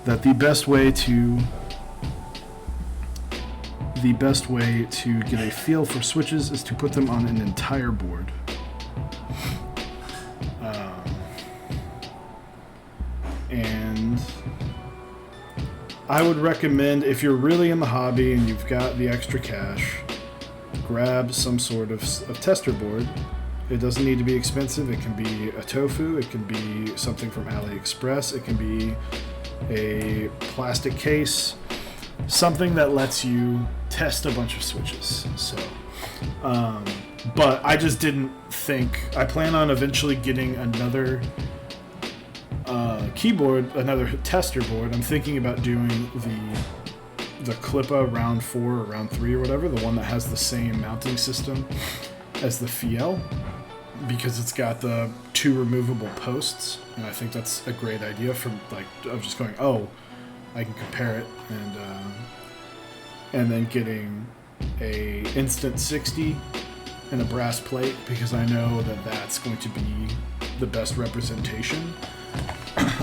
that the best way to get a feel for switches is to put them on an entire board. And I would recommend, if you're really in the hobby and you've got the extra cash, grab some sort of tester board. It doesn't need to be expensive. It can be a Tofu. It can be something from AliExpress. It can be a plastic case. Something that lets you test a bunch of switches. So, but I just didn't think. I plan on eventually getting another keyboard, another tester board. I'm thinking about doing the Klippa round 4 or round 3 or whatever, the one that has the same mounting system as the Fiel, because it's got the 2 removable posts, and I think that's a great idea for of just going, oh, I can compare it, and then getting a instant 60 and a brass plate, because I know that that's going to be the best representation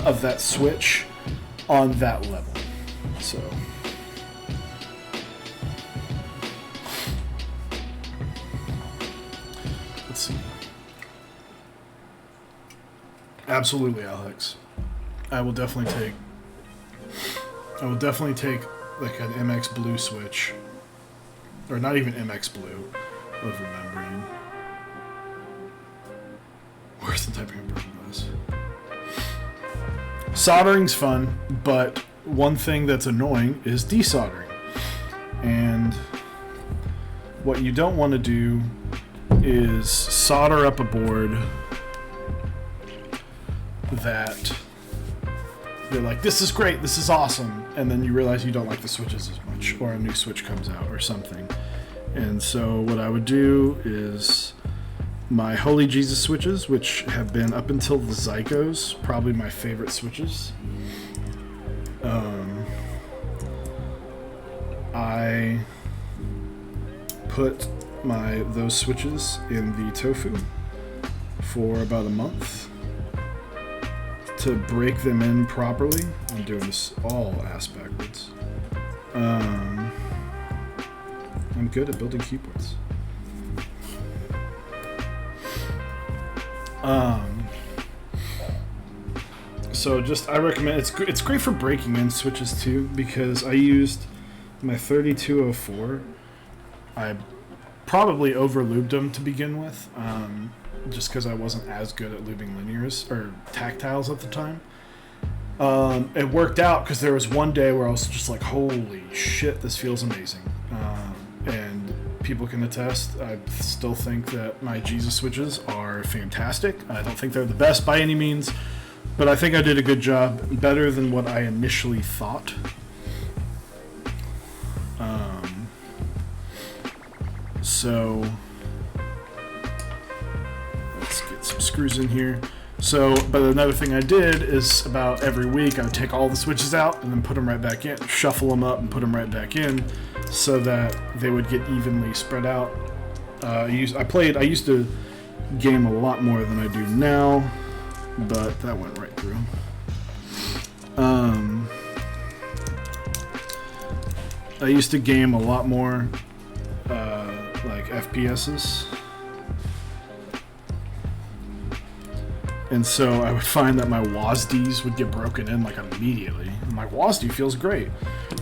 of that switch on that level. So let's see. Absolutely, Alex. I will definitely take like an MX Blue switch, or not even MX Blue, over membrane. Where's the typing impression glass? Soldering's fun, but one thing that's annoying is desoldering. And what you don't want to do is solder up a board that you're like, this is great, this is awesome, and then you realize you don't like the switches as much, or a new switch comes out or something. And so what I would do is my Holy Jesus switches, which have been up until the Zicos probably my favorite switches. I put those switches in the Tofu for about a month to break them in properly. I'm doing this all ass backwards. I'm good at building keyboards. So I recommend, it's great for breaking in switches too, because I used my 3204. I probably over-lubed them to begin with, just because I wasn't as good at lubing linears or tactiles at the time. It worked out because there was one day where I was just like, holy shit, this feels amazing. And people can attest, I still think that my Jesus switches are fantastic. I don't think they're the best by any means, but I think I did a good job, better than what I initially thought. So let's get some screws in here. So, but another thing I did is about every week I would take all the switches out and then put them right back in, shuffle them up and put them right back in, so that they would get evenly spread out. I used to game a lot more than I do now, but that went right through. I used to game a lot more like FPSs. And so I would find that my WASDs would get broken in like immediately. And my WASD feels great.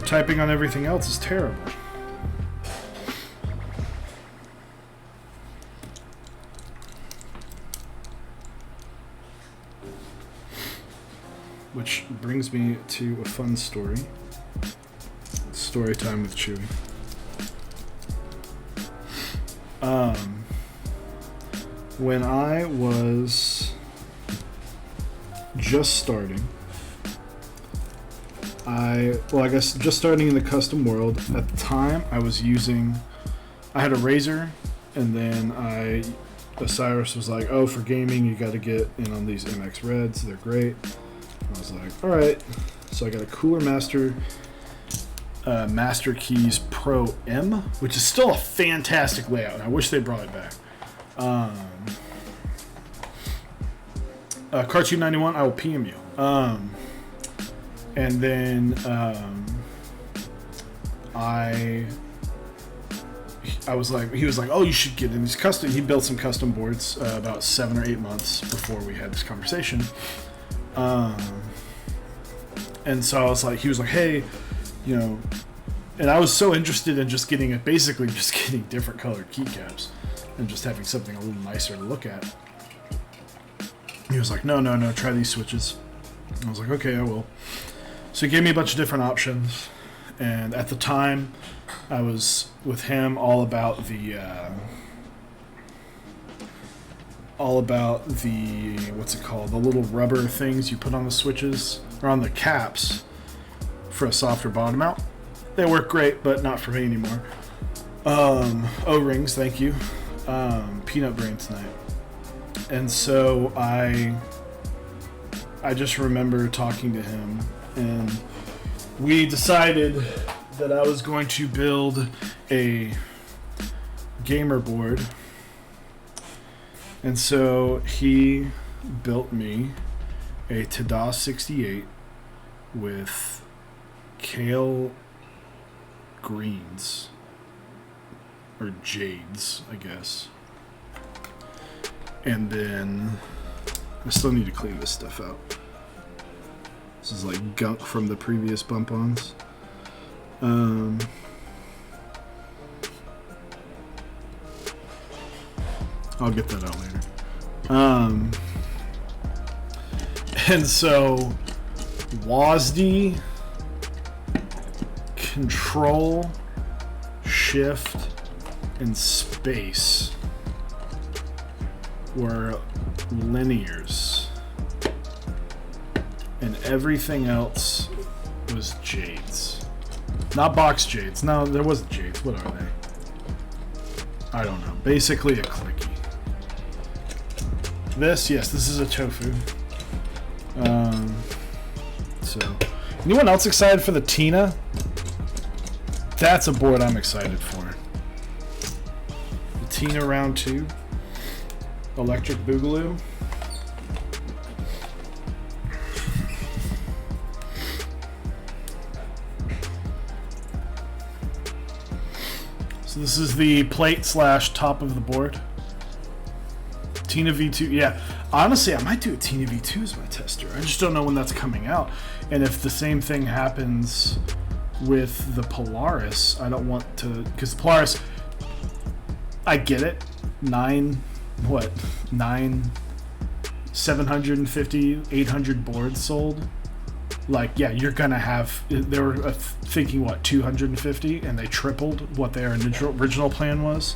Typing on everything else is terrible. Which brings me to a fun story. Story time with Chewy. When I was just starting, I guess just starting in the custom world. At the time, I had a Razor, and then Osiris was like, "Oh, for gaming, you got to get in on these MX Reds. They're great." I was like, "All right." So I got a Cooler Master Keys Pro M, which is still a fantastic layout, and I wish they brought it back. Cartoon 91, I will PM you. And then he was like, "Oh, you should get in these custom." He built some custom boards about 7 or 8 months before we had this conversation. And so I was like, he was like, "Hey, and I was so interested in just getting different colored keycaps and just having something a little nicer to look at." He was like, no, try these switches. I was like, okay, I will. So he gave me a bunch of different options, and at the time, I was with him all about the what's it called? The little rubber things you put on the switches or on the caps for a softer bottom out. They work great, but not for me anymore. O-rings, thank you. Peanut brain tonight. And so I just remember talking to him, and we decided that I was going to build a gamer board. And so he built me a Tada 68 with kale greens, or jades, I guess. And then I still need to clean this stuff out. This is like gunk from the previous bump-ons. I'll get that out later. And so WASD, Control, Shift, and Space were linears, and everything else was jades. Not box jades. No, there wasn't jades. What are they? I don't know. Basically a clicky. This is a Tofu. So, anyone else excited for the Tina? That's a board I'm excited for. The Tina round 2. Electric Boogaloo. So this is the plate / top of the board. Tina V2, yeah. Honestly, I might do a Tina V2 as my tester. I just don't know when that's coming out. And if the same thing happens with the Polaris, I don't want to, because the Polaris, I get it. 750, 800 boards sold. Like, yeah, you're gonna have, they were thinking, 250, and they tripled what their original plan was.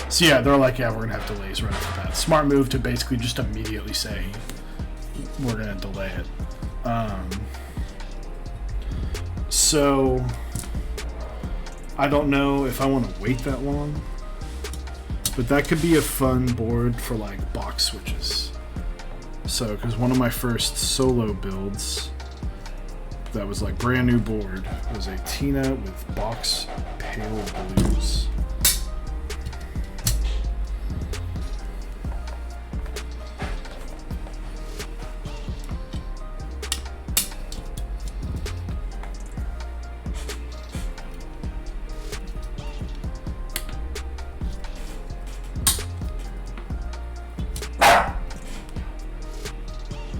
So yeah, they're like, yeah, we're gonna have delays right off the bat. Smart move to basically just immediately say, we're gonna delay it. So, I don't know if I want to wait that long. But that could be a fun board for like box switches. So, because one of my first solo builds that was like brand new board was a Tina with box pale blues.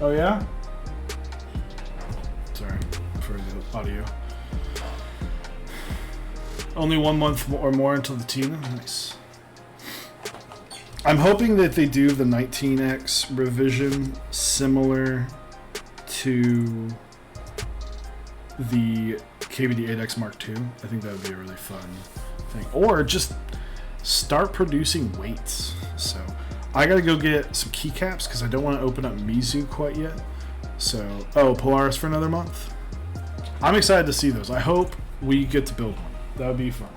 Oh yeah? Sorry for the audio. Only 1 month or more until the Tina. Nice. I'm hoping that they do the 19X revision similar to the KBD-8X Mark II. I think that would be a really fun thing. Or just start producing weights. So I gotta go get some keycaps because I don't want to open up Mizu quite yet. So, Polaris for another month? I'm excited to see those. I hope we get to build one. That would be fun.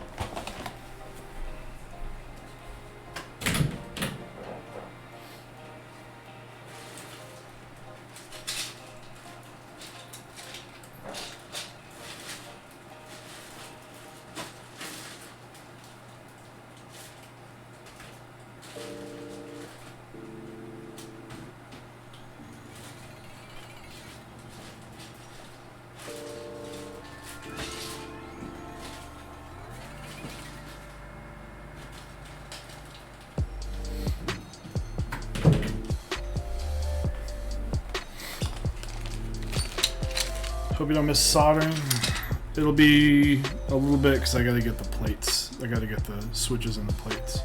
Hope you don't miss soldering. It'll be a little bit because I gotta get the plates. I gotta get the switches and the plates.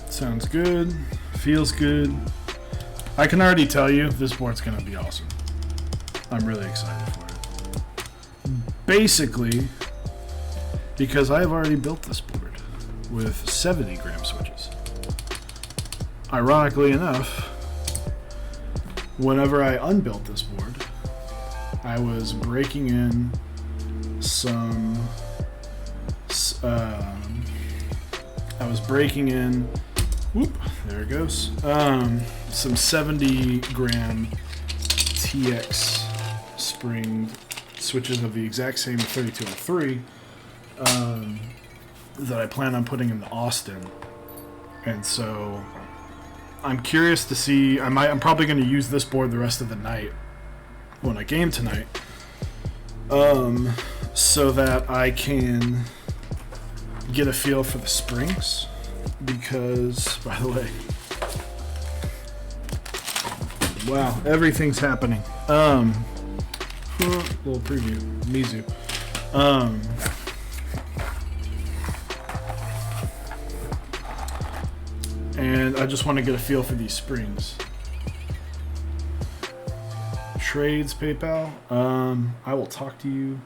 Sounds good. Feels good. I can already tell you this board's going to be awesome. I'm really excited for it. Basically, because I've already built this board with 70 gram switches. Ironically enough, whenever I unbuilt this board, I was breaking in some whoop, there it goes. Some 70 gram TX spring switches of the exact same 3203 that I plan on putting into Austin. And so I'm curious to see, I'm probably going to use this board the rest of the night when I game tonight, so that I can get a feel for the springs. Because, by the way, wow, everything's happening. Little preview, Mizu. And I just want to get a feel for these springs. Trades, PayPal. I will talk to you.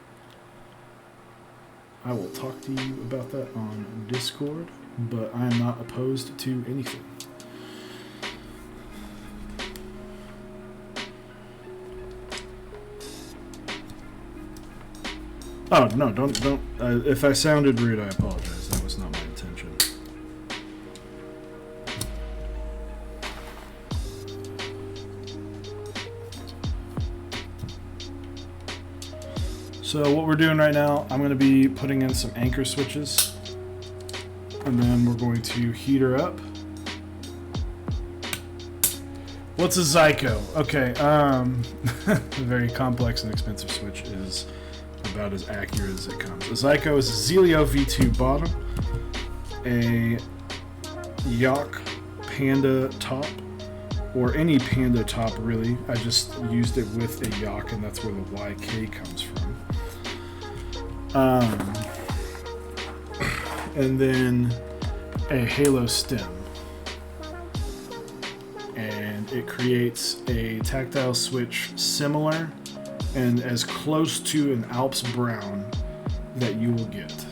I will talk to you about that on Discord. But I am not opposed to anything. Oh, no, don't. If I sounded rude, I apologize. That was not my intention. So what we're doing right now, I'm going to be putting in some anchor switches. And then we're going to heat her up. What's a Zico? Okay, a very complex and expensive switch is about as accurate as it comes. A Zico is a Zelio V2 bottom, a Yacht Panda top, or any Panda top really. I just used it with a Yacht, and that's where the YK comes from. And then a halo stem, and it creates a tactile switch similar and as close to an Alps brown that you will get.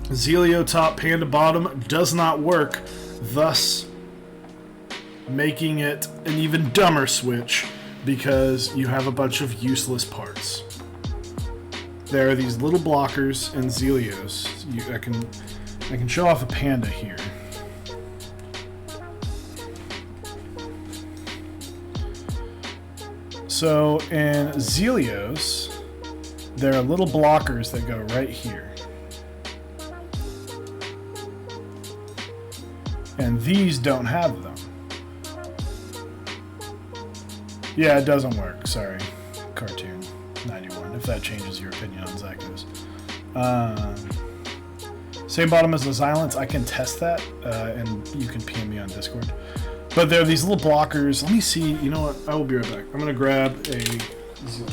Zelio top, Panda bottom does not work, thus making it an even dumber switch because you have a bunch of useless parts. There are these little blockers and Zelios. I can show off a Panda here. So in Zelios, there are little blockers that go right here. And these don't have them. Yeah, it doesn't work. Sorry. Cartoon 91, if that changes your opinion on Zycos. Same bottom as the Xylence. I can test that, and you can PM me on Discord. But there are these little blockers. Let me see. You know what? I will be right back. I'm gonna grab a Zico.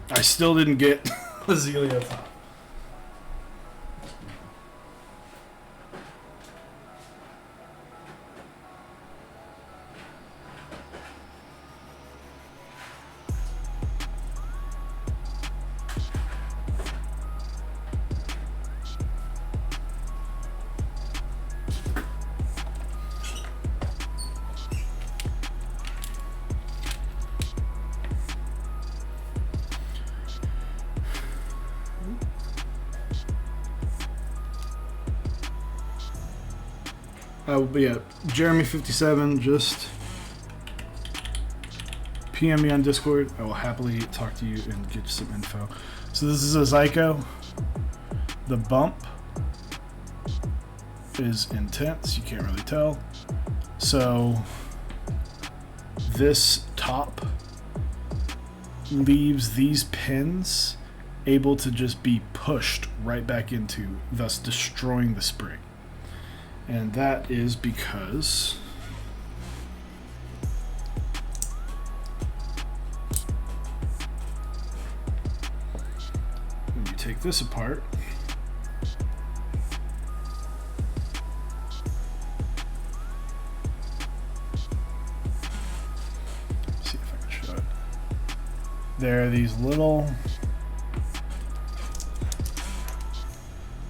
I still didn't get the Zelio top. Yeah, Jeremy57, just PM me on Discord. I will happily talk to you and get you some info. So this is a Zico. The bump is intense. You can't really tell. So this top leaves these pins able to just be pushed right back into, thus destroying the spring. And that is because when you take this apart, see if I can show it. There are these little,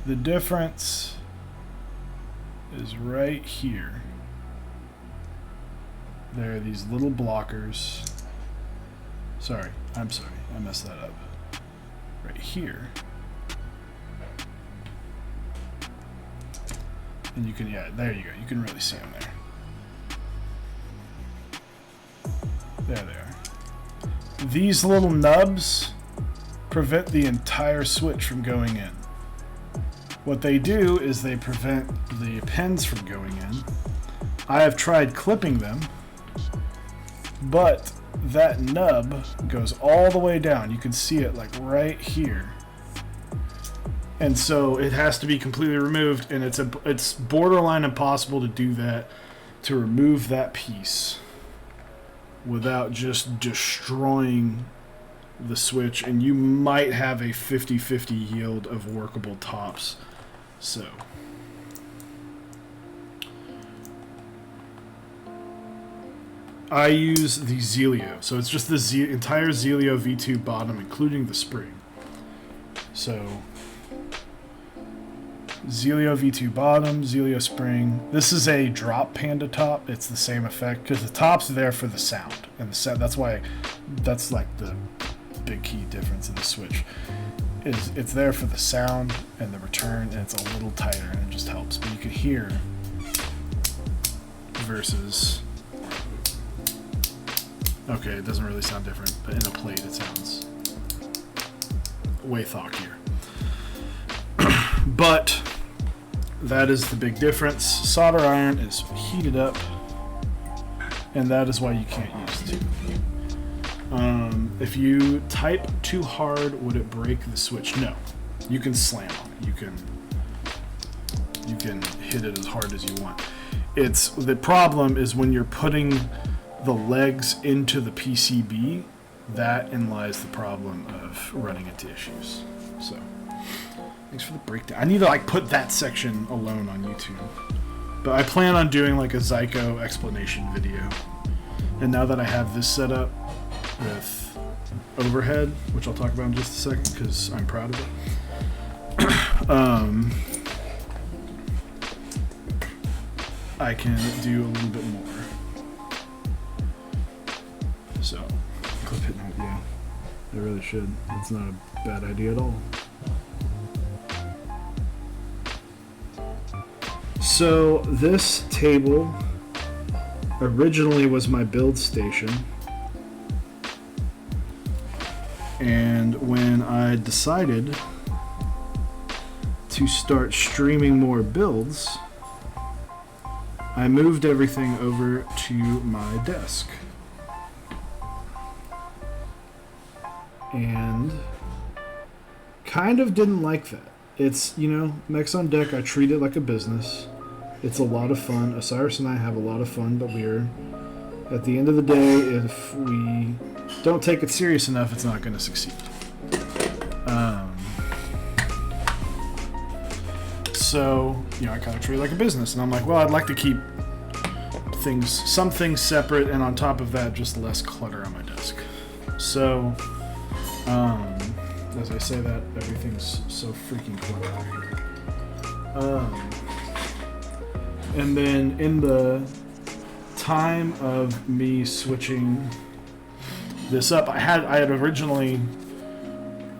the difference is right here. There are these little blockers. Sorry, I'm sorry, I messed that up. Right here. And you can, yeah, there you go. You can really see them there. There they are. These little nubs prevent the entire switch from going in. What they do is they prevent the pins from going in. I have tried clipping them, but that nub goes all the way down. You can see it like right here. And so it has to be completely removed, and it's borderline impossible to do that, to remove that piece without just destroying the switch, and you might have a 50-50 yield of workable tops. So I use the Zelio, so it's just the entire Zelio V2 bottom, including the spring. So Zelio V2 bottom, Zelio spring. This is a drop panda top. It's the same effect because the top's there for the sound, and that's why that's like the big key difference in the switch. Is it's there for the sound and the return, and it's a little tighter, and it just helps. But you can hear versus. Okay, it doesn't really sound different, but in a plate it sounds way thockier. But that is the big difference. Solder iron is heated up, and that is why you can't use two. If you type too hard, would it break the switch? No. You can slam on it. You can hit it as hard as you want. It's the problem is when you're putting the legs into the PCB, that lies the problem of running into issues. So thanks for the breakdown. I need to like put that section alone on YouTube. But I plan on doing like a Zico explanation video. And now that I have this set up with overhead, which I'll talk about in just a second because I'm proud of it. I can do a little bit more. So, clip it, yeah. They really should. It's not a bad idea at all. So this table originally was my build station. And when I decided to start streaming more builds, I moved everything over to my desk. And kind of didn't like that. It's, you know, Mechs on Deck, I treat it like a business. It's a lot of fun. Osiris and I have a lot of fun, but we're, at the end of the day, if we don't take it serious enough, it's not going to succeed. So, you know, I kind of treat it like a business, and I'm like, well, I'd like to keep some things separate, and on top of that, just less clutter on my desk. So, as I say that, everything's so freaking cluttered here. And then in the time of me switching this up, I had originally,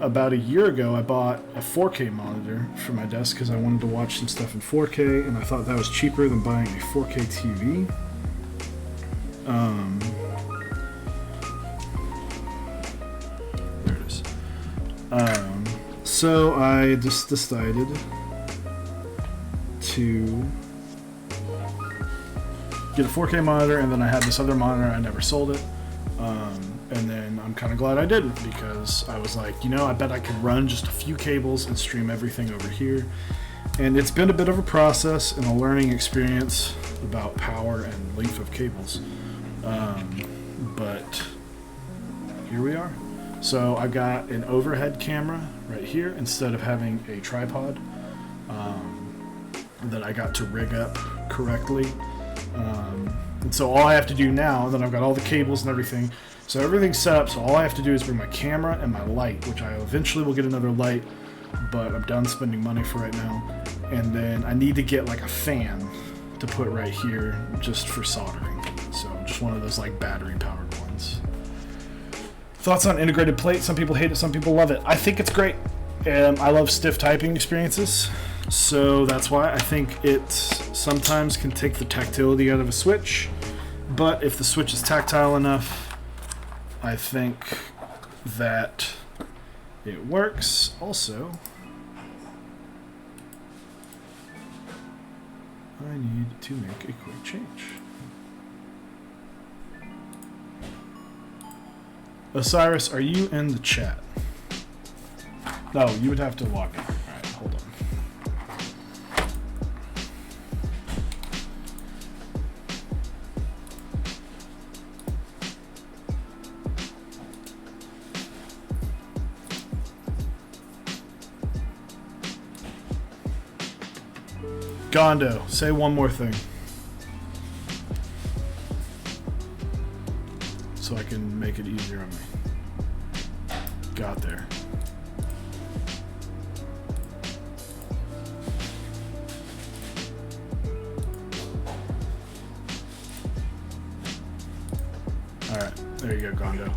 about a year ago, I bought a 4K monitor for my desk because I wanted to watch some stuff in 4K, and I thought that was cheaper than buying a 4K TV. There it is. So I just decided to get a 4K monitor, and then I had this other monitor. I never sold it. And then I'm kind of glad I did, because I was like, you know, I bet I could run just a few cables and stream everything over here. And it's been a bit of a process and a learning experience about power and length of cables. But here we are. So I've got an overhead camera right here instead of having a tripod that I got to rig up correctly. And so all I have to do now, that I've got all the cables and everything, so everything's set up, so all I have to do is bring my camera and my light, which I eventually will get another light, but I'm done spending money for right now. And then I need to get like a fan to put right here just for soldering. So just one of those like battery powered ones. Thoughts on integrated plate? Some people hate it, some people love it. I think it's great. I love stiff typing experiences. So that's why I think it sometimes can take the tactility out of a Switch. But if the Switch is tactile enough, I think that it works. Also, I need to make a quick change. Osiris, are you in the chat? No, you would have to log in. Alright, hold on. Gondo, say one more thing. So I can make it easier on me. Got there. Alright, there you go, Gondo.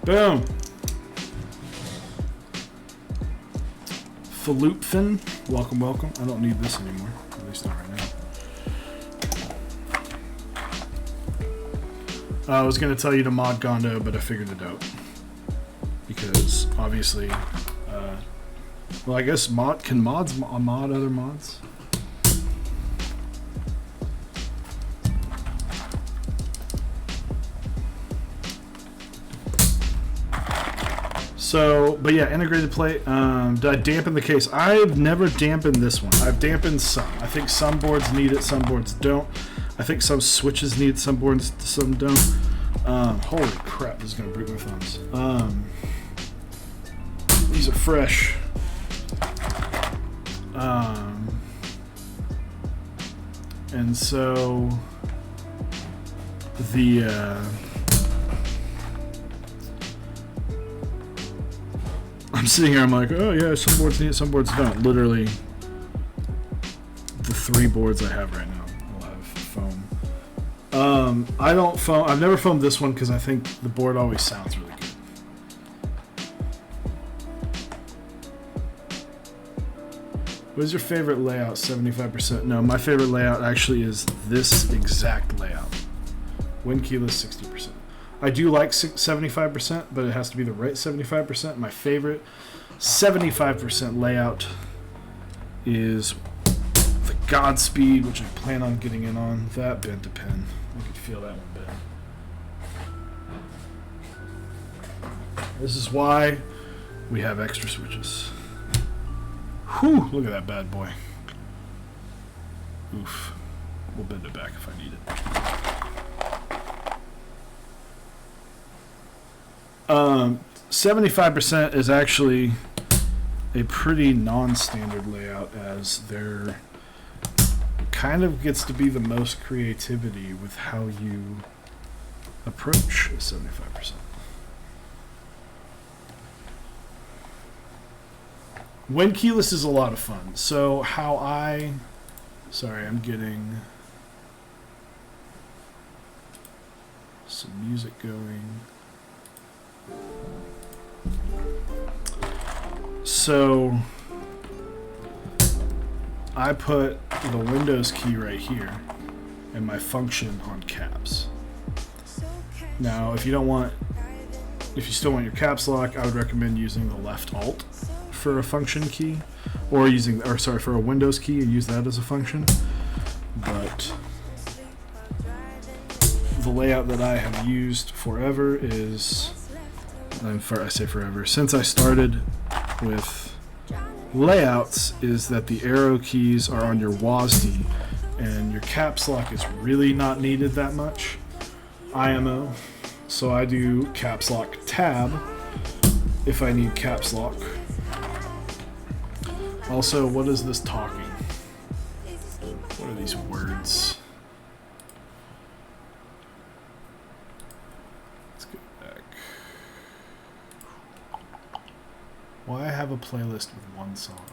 Boom! Falupfin, welcome, welcome. I don't need this anymore, at least not right now. I was going to tell you to mod Gondo, but I figured it out. Because, obviously, well, I guess can mods mod other mods? So, but yeah, integrated plate. Did I dampen the case? I've never dampened this one. I've dampened some. I think some boards need it, some boards don't. I think some switches need it, some boards, some don't. Holy crap, this is gonna break my thumbs. These are fresh. And so the I'm sitting here, I'm like, oh yeah, some boards need it, some boards don't. Literally, the 3 boards I have right now will have foam. I don't foam. I've never foamed this one because I think the board always sounds really good. What is your favorite layout? 75%. No, my favorite layout actually is this exact layout. Win keyless 60%. I do like 75%, but it has to be the right 75%. My favorite 75% layout is the Godspeed, which I plan on getting in on. That bent a pen. I could feel that one bend. This is why we have extra switches. Whew, look at that bad boy. Oof. We'll bend it back if I need it. 75% is actually a pretty non-standard layout, as there kind of gets to be the most creativity with how you approach 75%. When keyless is a lot of fun. So how sorry, I'm getting some music going. So I put the Windows key right here and my function on caps. Now, if you still want your caps lock, I would recommend using the left alt for a function key, or for a Windows key and use that as a function. But the layout that I have used forever is, I say forever, since I started with layouts, is that the arrow keys are on your WASD and your caps lock is really not needed that much. IMO. So I do caps lock tab if I need caps lock. Also, what is this talking? What are these words? Let's go back. Why have a playlist with one song on it?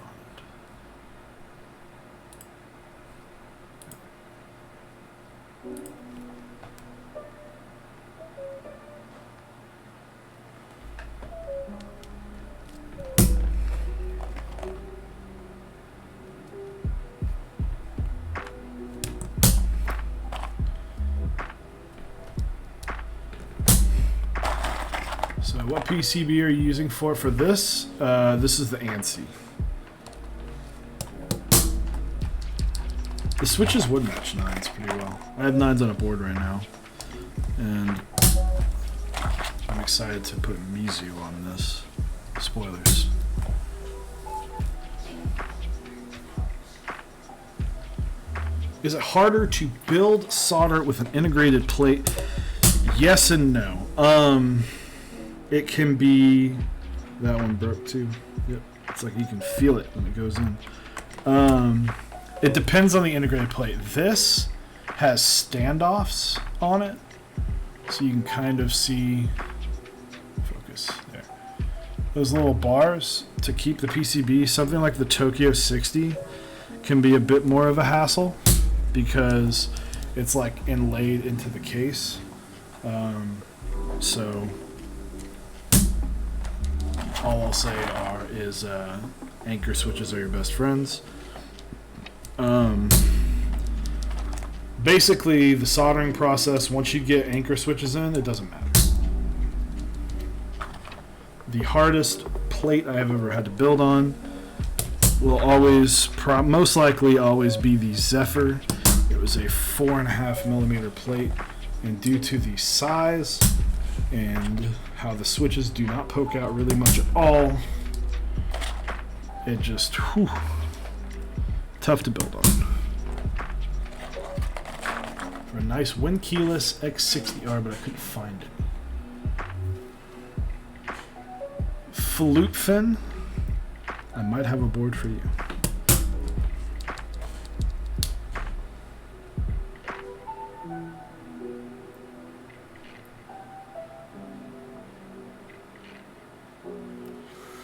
So what PCB are you using for this? This is the ANSI. The switches would match 9s pretty well. I have 9s on a board right now, and I'm excited to put Mizu on this. Spoilers. Is it harder to build solder with an integrated plate? Yes and no. It can be. That one broke too. Yep. It's like you can feel it when it goes in. It depends on the integrated plate. This has standoffs on it, so you can kind of see. Focus there. Those little bars to keep the PCB. Something like the Tokyo 60 can be a bit more of a hassle because it's like inlaid into the case. So all I'll say is anchor switches are your best friends. Basically, the soldering process, once you get anchor switches in, it doesn't matter. The hardest plate I have ever had to build on will always, most likely always be the Zephyr. It was a 4.5mm plate, and due to the size and how the switches do not poke out really much at all, it just, tough to build on. For a nice Win keyless X60R, but I couldn't find it. Flute fin, I might have a board for you.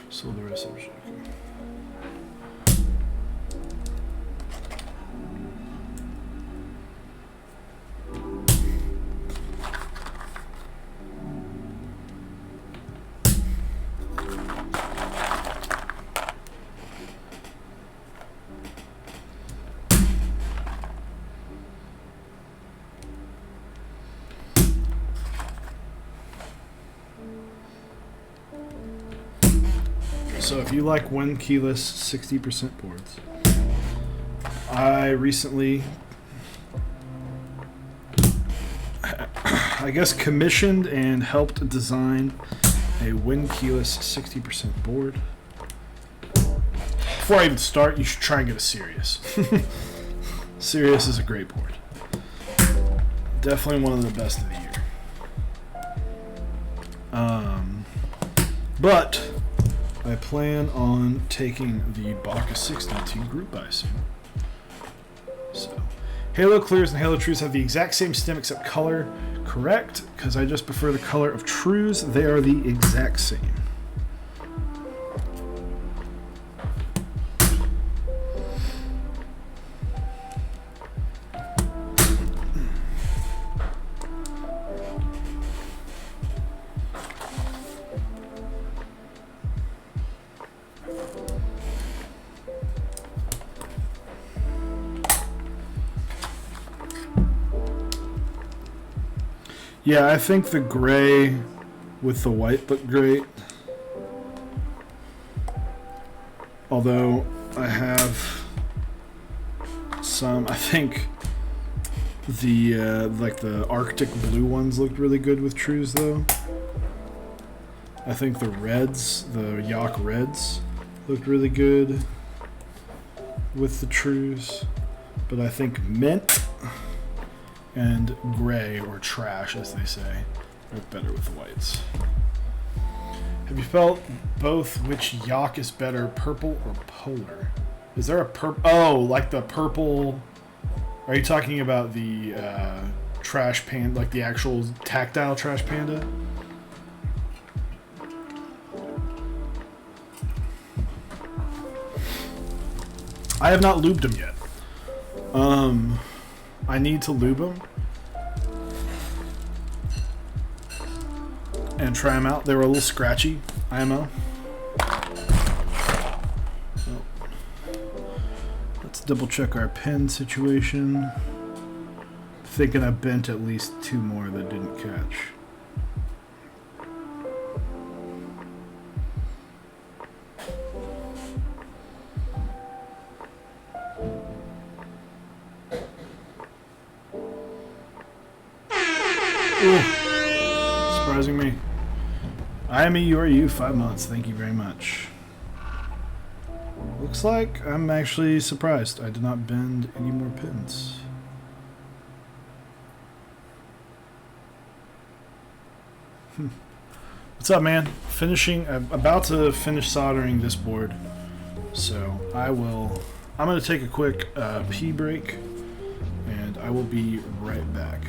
So the rest of it. So if you like one keyless 60% boards, I recently, I guess, commissioned and helped design a win keyless 60% board. Before I even start, you should try and get a Sirius. Sirius is a great board. Definitely one of the best of the year. But I plan on taking the Baka 62 group buy soon. So, Halo Clears and Halo Trues have the exact same stem except color. Correct, because I just prefer the color of Trues. They are the exact same. Yeah, I think the gray with the white look great. Although I have some, I think the like the Arctic blue ones looked really good with Trues though. I think the reds, the Yak reds, looked really good with the Trues. But I think mint and gray, or trash as they say, look better with the whites. Have you felt both which Yak is better, purple or polar? Is there a purple? Oh, like the purple. Are you talking about the trash panda, like the actual tactile trash panda? I have not lubed them yet. I need to lube them and try them out. They were a little scratchy, IMO. Let's double check our pen situation. Thinking I bent at least 2 more that didn't catch. Ooh, surprising me. I am a you are you, 5 months. Thank you very much. Looks like I'm actually surprised I did not bend any more pins. What's up, man? I'm about to finish soldering this board. So I'm going to take a quick pee break and I will be right back.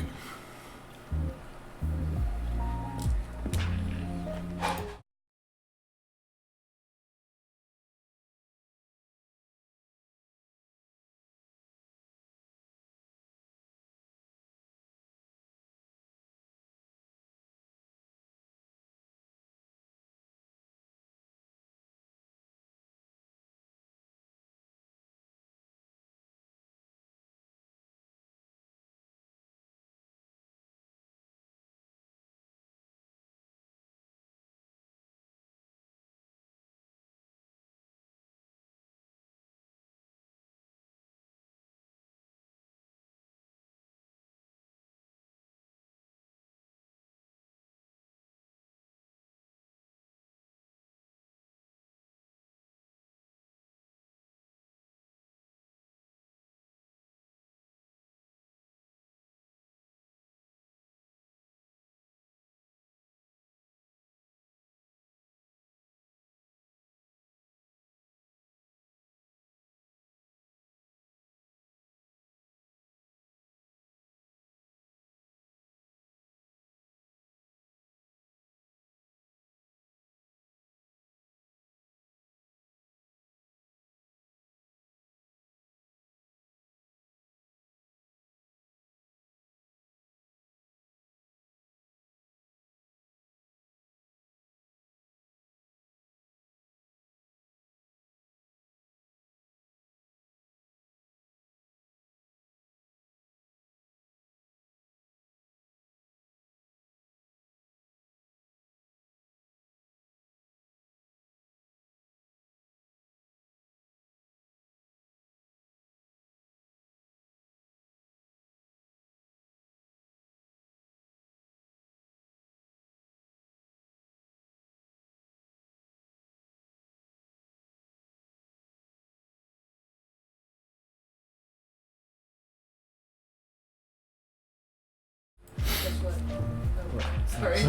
Sorry.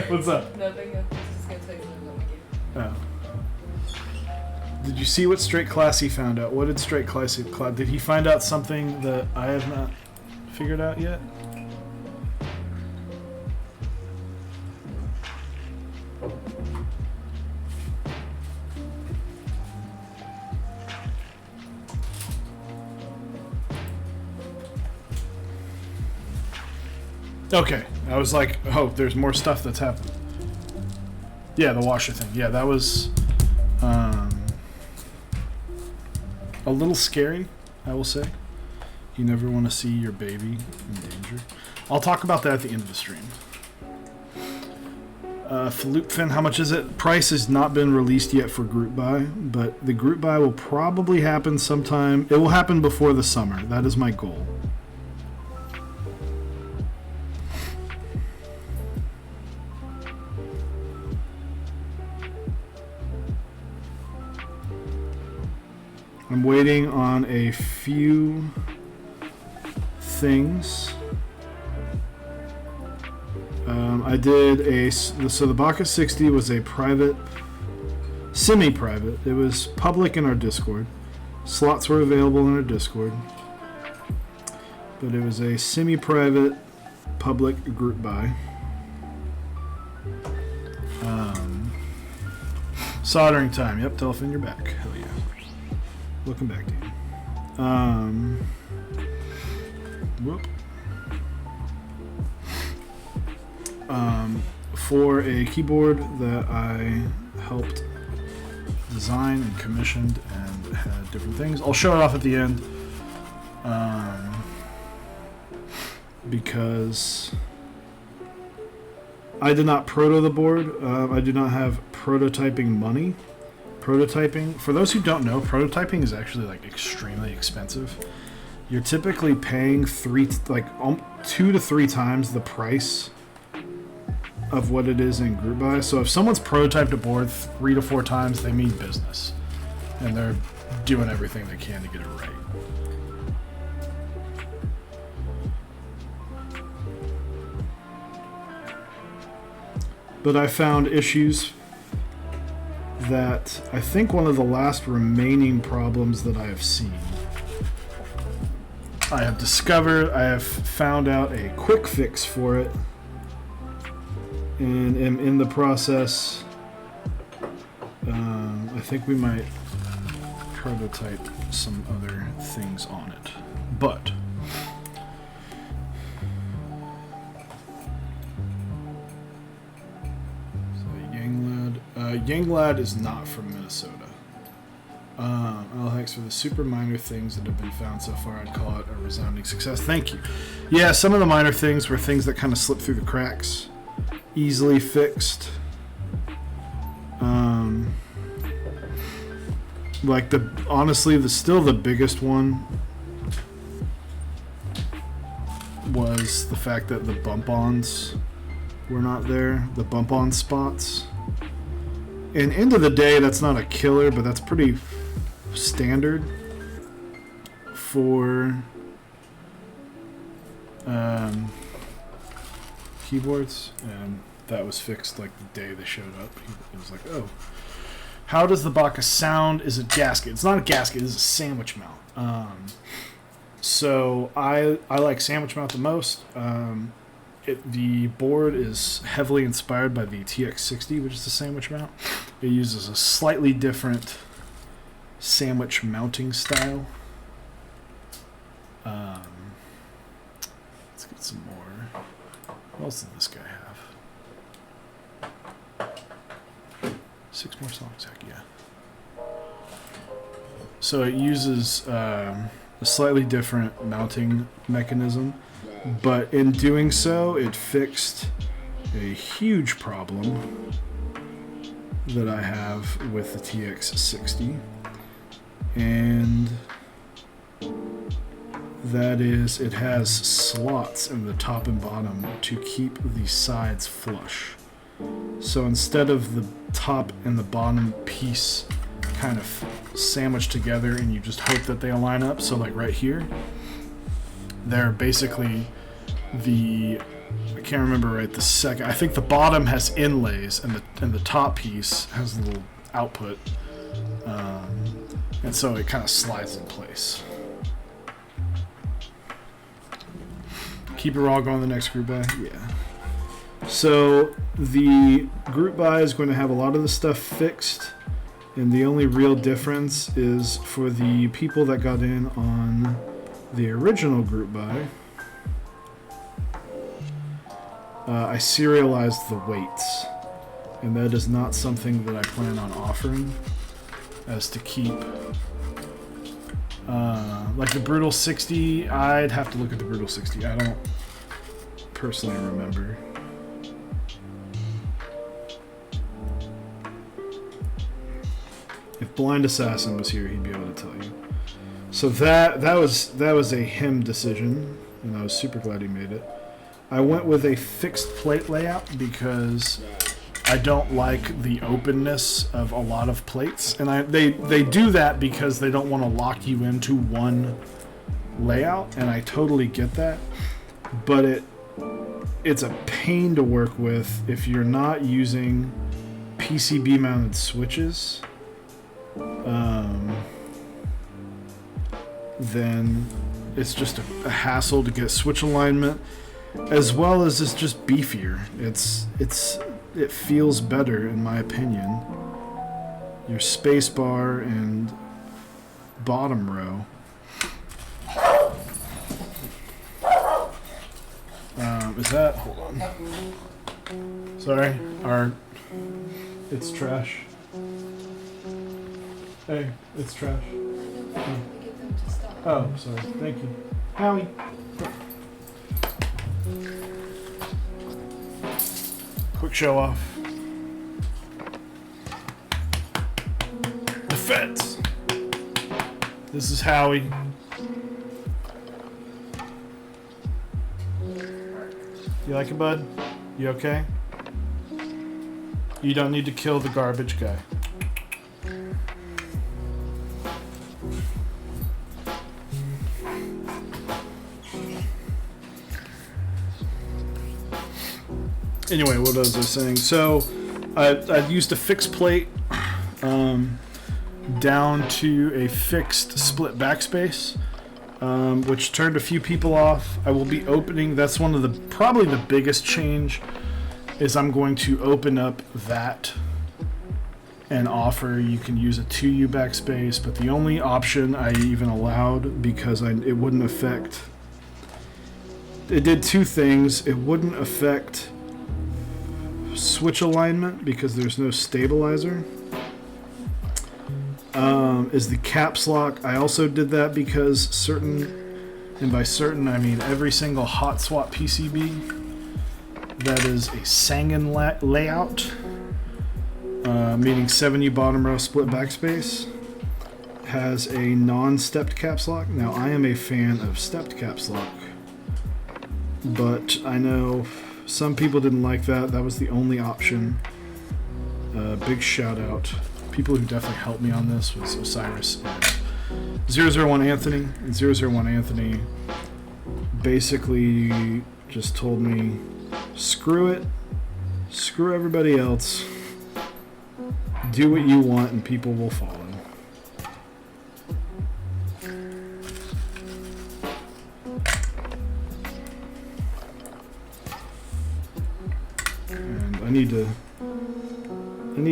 What's up? Nothing. I'm just gonna tell you something. Oh. Did you see what Straight Classy found out? What did Straight Classy... Did he find out something that I have not figured out yet? Okay, I was like, oh, there's more stuff that's happened. Yeah, the washer thing. Yeah, that was a little scary, I will say. You never want to see your baby in danger. I'll talk about that at the end of the stream. Floopfin, how much is it? Price has not been released yet for group buy, but the group buy will probably happen sometime. It will happen before the summer. That is my goal. I'm waiting on a few things. I did so the Baka 60 was a private, semi-private. It was public in our Discord. Slots were available in our Discord. But it was a semi-private, public group buy. Soldering time. Yep, Telephone, you're back. Hell yeah. Welcome back, dude. Whoop. For a keyboard that I helped design and commissioned and had different things. I'll show it off at the end. Because I did not proto the board. I do not have prototyping money. Prototyping, for those who don't know, prototyping is actually like extremely expensive. You're typically paying 2 to 3 times the price of what it is in group buy. So if someone's prototyped a board 3 to 4 times, they mean business, and they're doing everything they can to get it right. But I found issues that I think one of the last remaining problems that I have seen. I have found out a quick fix for it, and am in the process. I think we might prototype some other things on it, but Yanglad is not from Minnesota. Thanks for the super minor things that have been found so far. I'd call it a resounding success. Thank you. Yeah, some of the minor things were things that kind of slipped through the cracks. Easily fixed. Still the biggest one was the fact that the bump-ons were not there. The bump-on spots. And end of the day, that's not a killer, but that's pretty standard for keyboards. And that was fixed like the day they showed up. It was like, oh, how does the Baka sound? Is it gasket? It's not a gasket. It's a sandwich mount. So I like sandwich mount the most. The board is heavily inspired by the TX60, which is the sandwich mount. It uses a slightly different sandwich mounting style. Let's get some more. What else did this guy have? 6 more songs, heck yeah. So it uses a slightly different mounting mechanism. But in doing so, it fixed a huge problem that I have with the TX60. And that is, it has slots in the top and bottom to keep the sides flush. So instead of the top and the bottom piece kind of sandwiched together and you just hope that they align up, so like right here, they're basically the I can't remember right the second. I think the bottom has inlays, and the top piece has a little output, and so it kind of slides in place. Keep it raw going the next group buy? Yeah. So the group buy is going to have a lot of the stuff fixed, and the only real difference is for the people that got in on the original group buy. I serialized the weights, and that is not something that I plan on offering, as to keep like the Brutal 60. I'd have to look at the Brutal 60. I don't personally remember. If Blind Assassin was here, he'd be able to tell you. So that was a him decision, and I was super glad he made it. I went with a fixed plate layout because I don't like the openness of a lot of plates, and they do that because they don't want to lock you into one layout, and I totally get that. But it's a pain to work with if you're not using PCB mounted switches. Then it's just a hassle to get switch alignment, as well as it's just beefier. It feels better, in my opinion. Your space bar and bottom row. Is that? Hold on. Sorry, it's trash. Hey, it's trash. Oh, sorry. Thank you. Howie. Quick show off. The feds. This is Howie. You like it, bud? You okay? You don't need to kill the garbage guy. Anyway, what was I saying? So, I used a fixed plate down to a fixed split backspace, which turned a few people off. I will be opening. That's one of probably the biggest change, is I'm going to open up that and offer you can use a 2U backspace, but the only option I even allowed, because it wouldn't affect. It did two things. It wouldn't affect switch alignment because there's no stabilizer. Is the caps lock. I also did that because certain, and by certain I mean every single hot swap PCB that is a Sangen layout, meaning 7U bottom row split backspace, has a non-stepped caps lock. Now I am a fan of stepped caps lock, but I know some people didn't like that. That was the only option. Big shout out. People who definitely helped me on this was Osiris and 001 Anthony. And 001 Anthony basically just told me, screw it. Screw everybody else. Do what you want and people will follow. And I need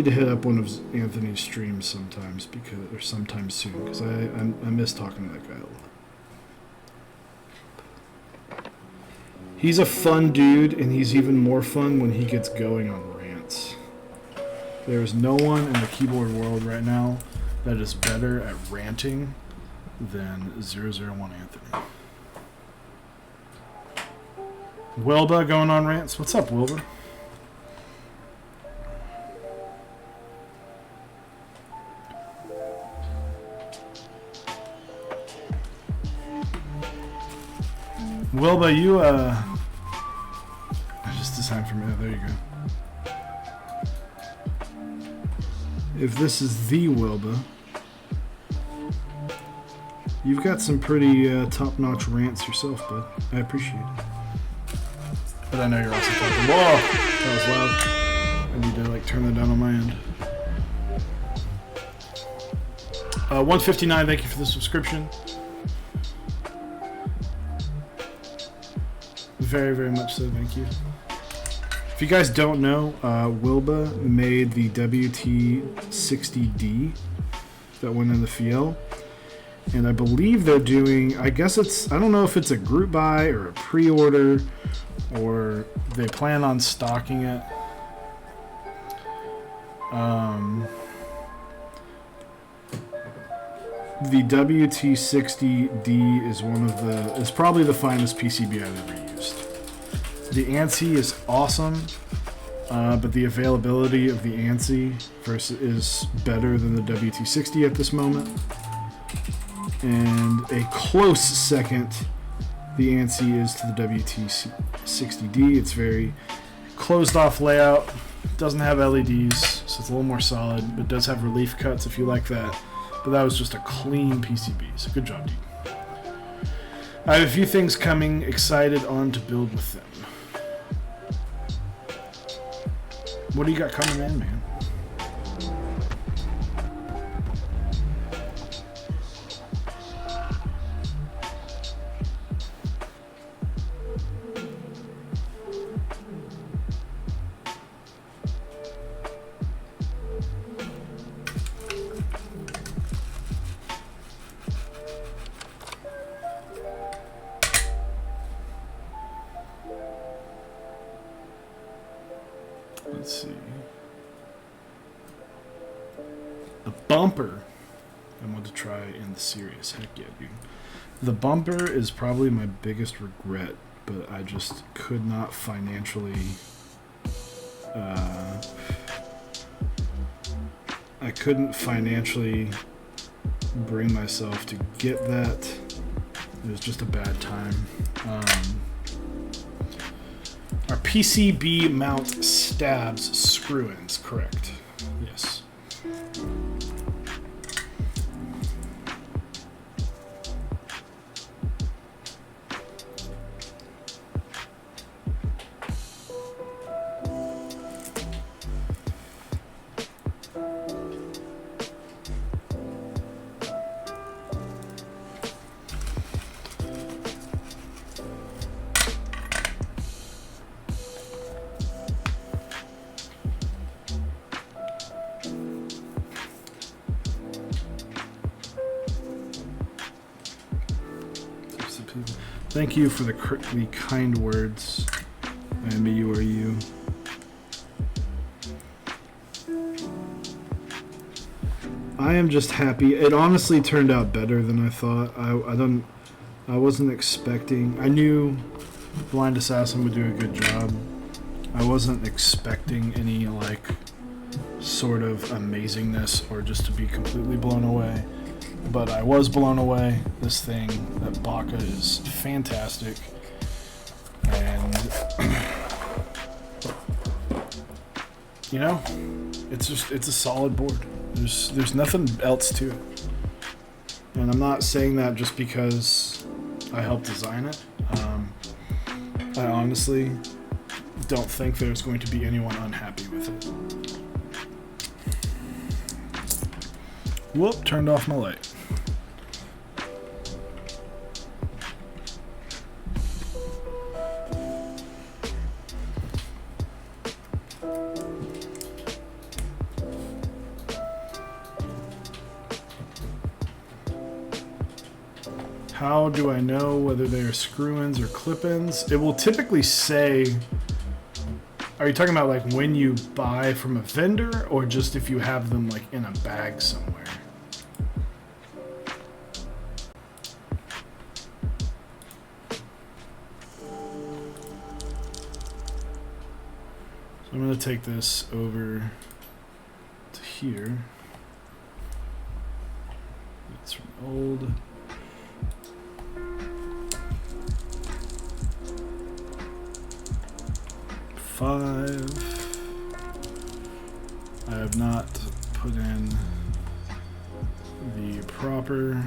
to hit up one of Anthony's streams sometime soon, because I miss talking to that guy a lot. He's a fun dude, and he's even more fun when he gets going on rants. There's no one in the keyboard world right now that is better at ranting than 001 Anthony. Wilba going on rants. What's up, Wilba? Wilba, you just designed for me. There you go. If this is the Wilba, you've got some pretty top-notch rants yourself, bud. I appreciate it. But I know you're also talking. Whoa! That was loud. I need to like turn that down on my end. 159, thank you for the subscription. Very, very much so, thank you. If you guys don't know, Wilba made the WT60D that went in the field. And I believe they're doing, I guess it's, I don't know if it's a group buy or a pre-order or they plan on stocking it. The WT60D is is probably the finest PCB I've ever used. The ANSI is awesome, but the availability of the ANSI is better than the WT60 at this moment. And a close second, the ANSI is to the WT60D. It's very closed off layout, doesn't have LEDs, so it's a little more solid, but does have relief cuts if you like that. But that was just a clean PCB, so good job, dude. I have a few things coming, excited on to build with them. What do you got coming in, man? Let's see. The bumper. I want to try in the series. Heck yeah, dude. The bumper is probably my biggest regret, but I just could not financially. I couldn't financially bring myself to get that. It was just a bad time. Our PCB mount stabs screw-ins, correct? Yes. Thank you for the kind words. I am you are you. I am just happy. It honestly turned out better than I thought. I wasn't expecting. I knew Blind Assassin would do a good job. I wasn't expecting any like sort of amazingness or just to be completely blown away. But I was blown away. This thing, that Baka, is fantastic. And, you know, it's a solid board. There's nothing else to it. And I'm not saying that just because I helped design it. I honestly don't think there's going to be anyone unhappy with it. Whoop, turned off my light. How do I know whether they are screw-ins or clip-ins? It will typically say, are you talking about like when you buy from a vendor or just if you have them like in a bag somewhere? So I'm going to take this over to here. It's from old. I have not put in the proper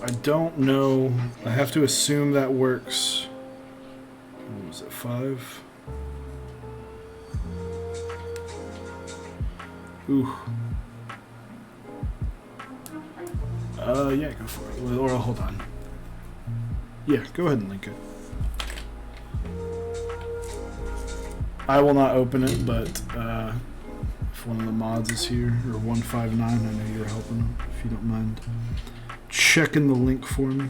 I don't know. I have to assume that works. What was it, 5? Ooh. Yeah, go for it. Or hold on. Yeah, go ahead and link it. I will not open it, but if one of the mods is here, or 159, I know you're helping them, if you don't mind checking the link for me.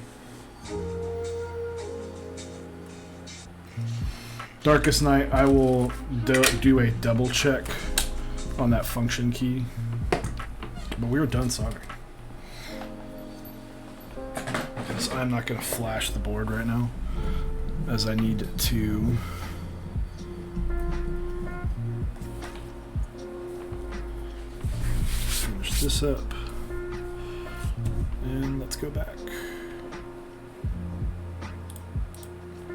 Darkest Night, I will do a double check on that function key. But we were done soldering. Because I'm not going to flash the board right now, as I need to finish this up. And let's go back.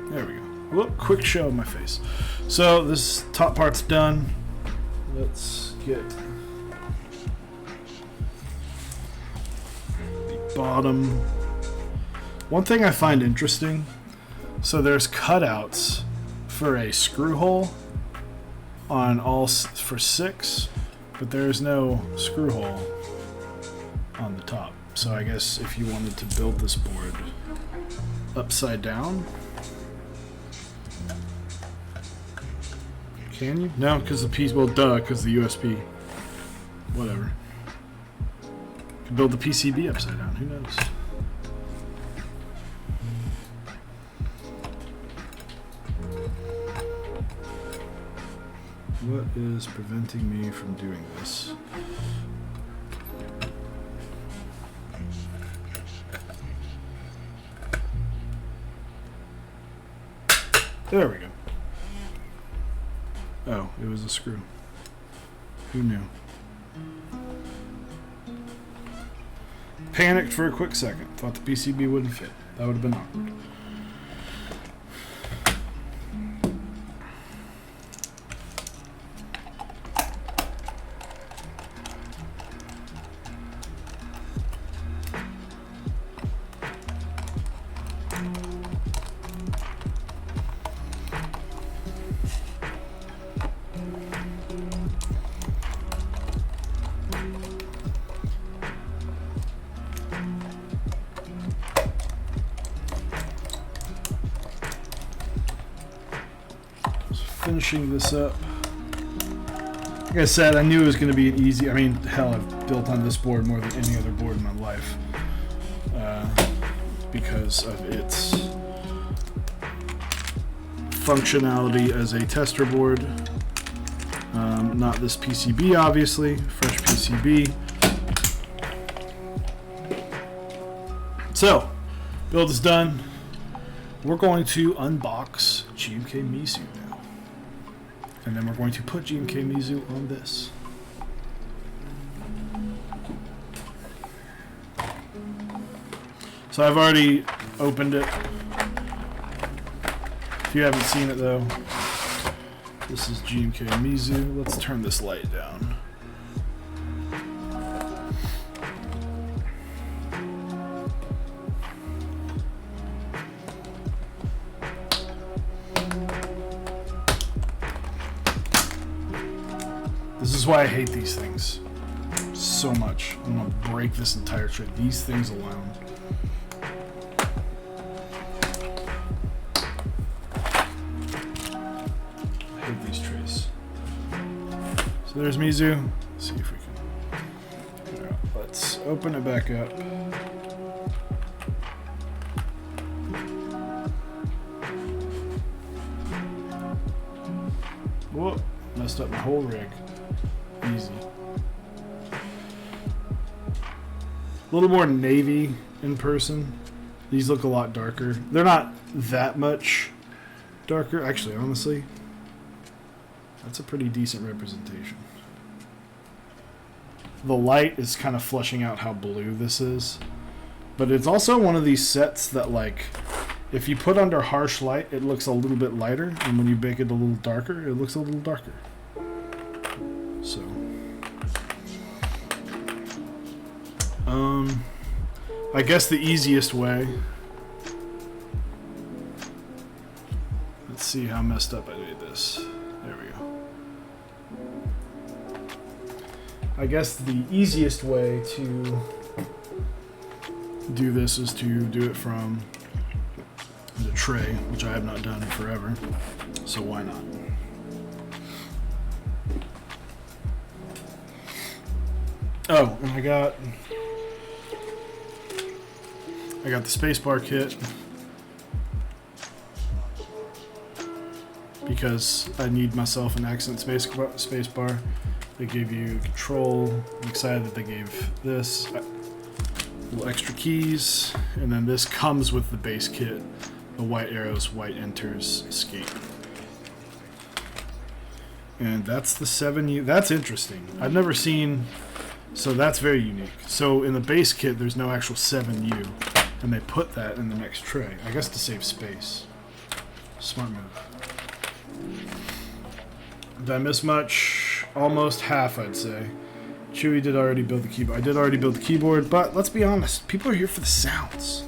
There we go. Whoop, quick show of my face. So this top part's done. Let's get the bottom. One thing I find interesting, so there's cutouts for a screw hole on all for 6, but there's no screw hole on the top. So I guess if you wanted to build this board upside down, can you? No, because the piece, well, duh, because the USB. Whatever. You can build the PCB upside down, who knows? What is preventing me from doing this? There we go. Oh, it was a screw. Who knew? Panicked for a quick second. Thought the PCB wouldn't fit. That would have been awkward. Finishing this up. Like I said, I knew it was going to be an easy. I mean, hell, I've built on this board more than any other board in my life because of its functionality as a tester board. Not this PCB, obviously. Fresh PCB. So, build is done. We're going to unbox GMK Mizu now. And then we're going to put GMK Mizu on this. So I've already opened it. If you haven't seen it though, this is GMK Mizu. Let's turn this light down. This is why I hate these things so much. I'm gonna break this entire tray. These things alone. I hate these trays. So there's Mizu. Let's see if we can. Right, let's open it back up. Whoa, messed up my whole rig. Easy. A little more navy in person. These look a lot darker. They're not that much darker. Actually, honestly, that's a pretty decent representation. The light is kind of flushing out how blue this is. But it's also one of these sets that, like, if you put under harsh light, it looks a little bit lighter. And when you make it a little darker, it looks a little darker. So, I guess the easiest way. Let's see how messed up I made this. There we go. I guess the easiest way to do this is to do it from the tray, which I have not done in forever. So why not? Oh, and I got the spacebar kit because I need myself an accent spacebar. They gave you control. I'm excited that they gave this little extra keys, and then this comes with the base kit: the white arrows, white enters, escape. And that's the 7U. That's interesting. I've never seen. So that's very unique. So in the base kit, there's no actual 7U, and they put that in the next tray. I guess to save space. Smart move. Did I miss much? Almost half, I'd say. Chewy did already build the keyboard. I did already build the keyboard, but let's be honest. People are here for the sounds.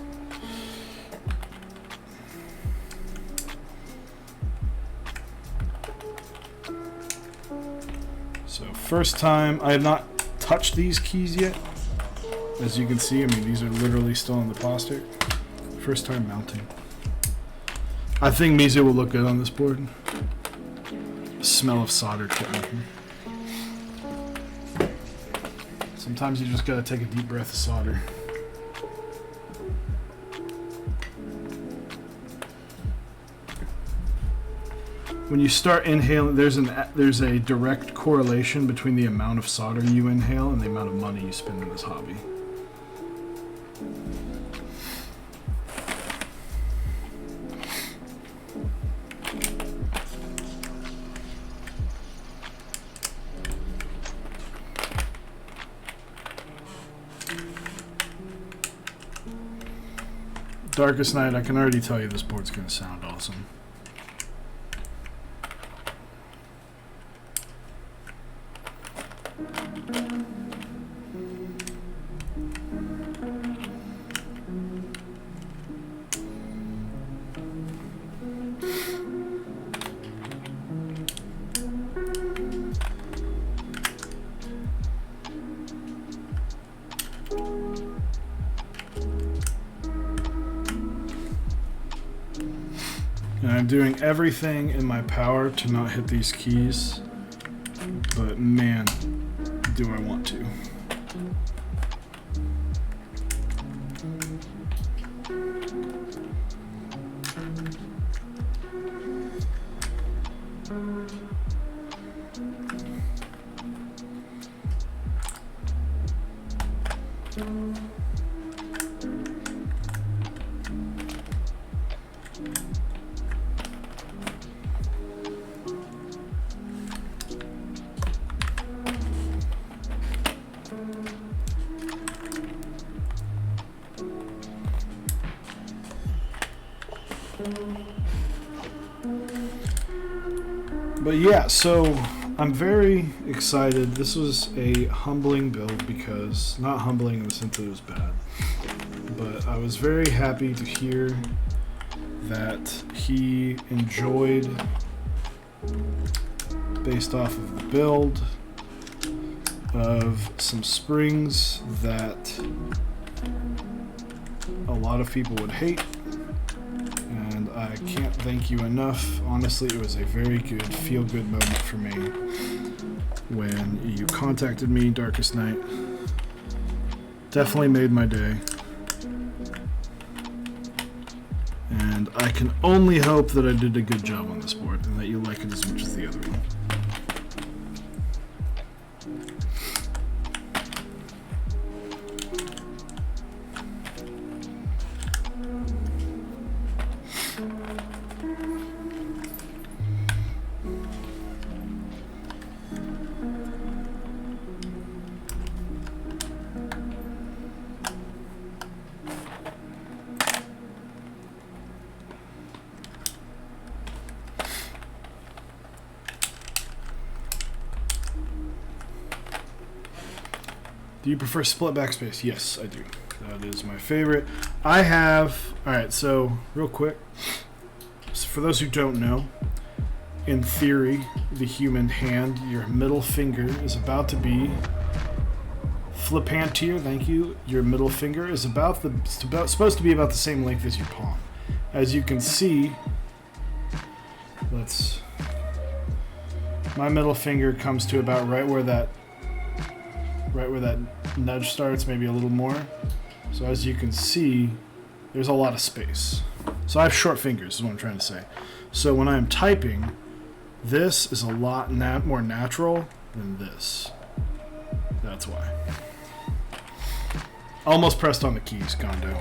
So first time, I have not touched these keys yet. As you can see, I mean, these are literally still in the plastic. First time mounting. I think Mizu will look good on this board. The smell of solder kept me here. Sometimes you just gotta take a deep breath of solder. When you start inhaling, there's a direct correlation between the amount of solder you inhale and the amount of money you spend in this hobby. Darkest Night, I can already tell you this board's going to sound awesome. And I'm doing everything in my power to not hit these keys, but man, do I want to. But yeah, so I'm very excited. This was a humbling build because, not humbling in the sense that it was bad, but I was very happy to hear that he enjoyed, based off of the build, of some springs that a lot of people would hate. And I can't thank you enough. Honestly, it was a very good, feel-good moment for me when you contacted me, Darkest Night. Definitely made my day. And I can only hope that I did a good job on this board and that you like it as much as the other one. Do you prefer split backspace? Yes, I do. That is my favorite. I have... Alright, so real quick. So for those who don't know, in theory, the human hand, your middle finger is about to be... Flip hand here, thank you. Your middle finger is supposed to be about the same length as your palm. As you can see, my middle finger comes to about right where that nudge starts, maybe a little more. So as you can see, there's a lot of space. So I have short fingers, is what I'm trying to say. So when I'm typing, this is a lot more natural than this. That's why. Almost pressed on the keys, Gondo.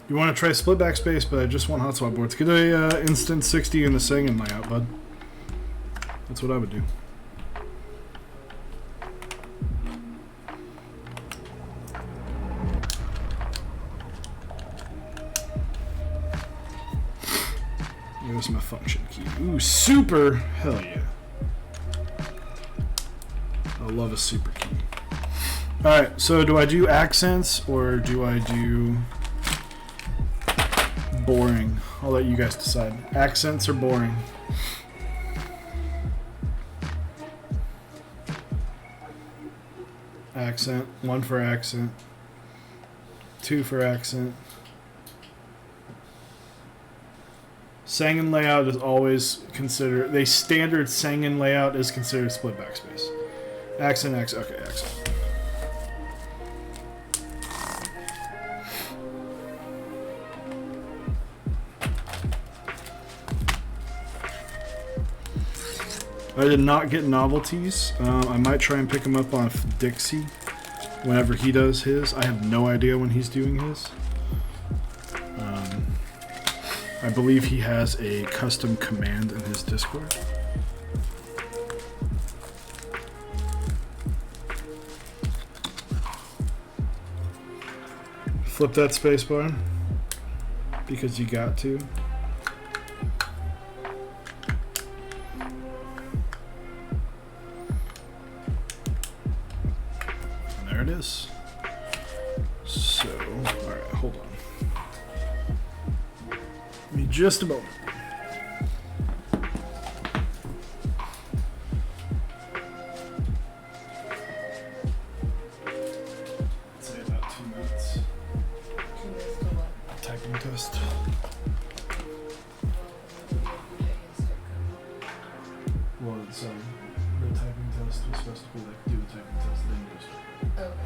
You want to try split backspace, but I just want hotspot boards. Get a instant 60 in the singing layout, bud. That's what I would do. There's my function key. Ooh, super! Hell yeah. I love a super key. Alright, so do I do accents or do I do... boring? I'll let you guys decide. Accents or boring? Accent. 1 for accent. 2 for accent. Sangen layout is always considered... The standard Sangen layout is considered split backspace. Accent, accent. Okay, accent. I did not get novelties. I might try and pick him up on Dixie whenever he does his. I have no idea when he's doing his. I believe he has a custom command in his Discord. Flip that spacebar because you got to. There it is. So, alright, hold on. Give me just a moment. Say about 2 minutes. 2 minutes to what? Typing test. Well, sorry. The typing test was supposed to be like do the typing test, then do a Okay.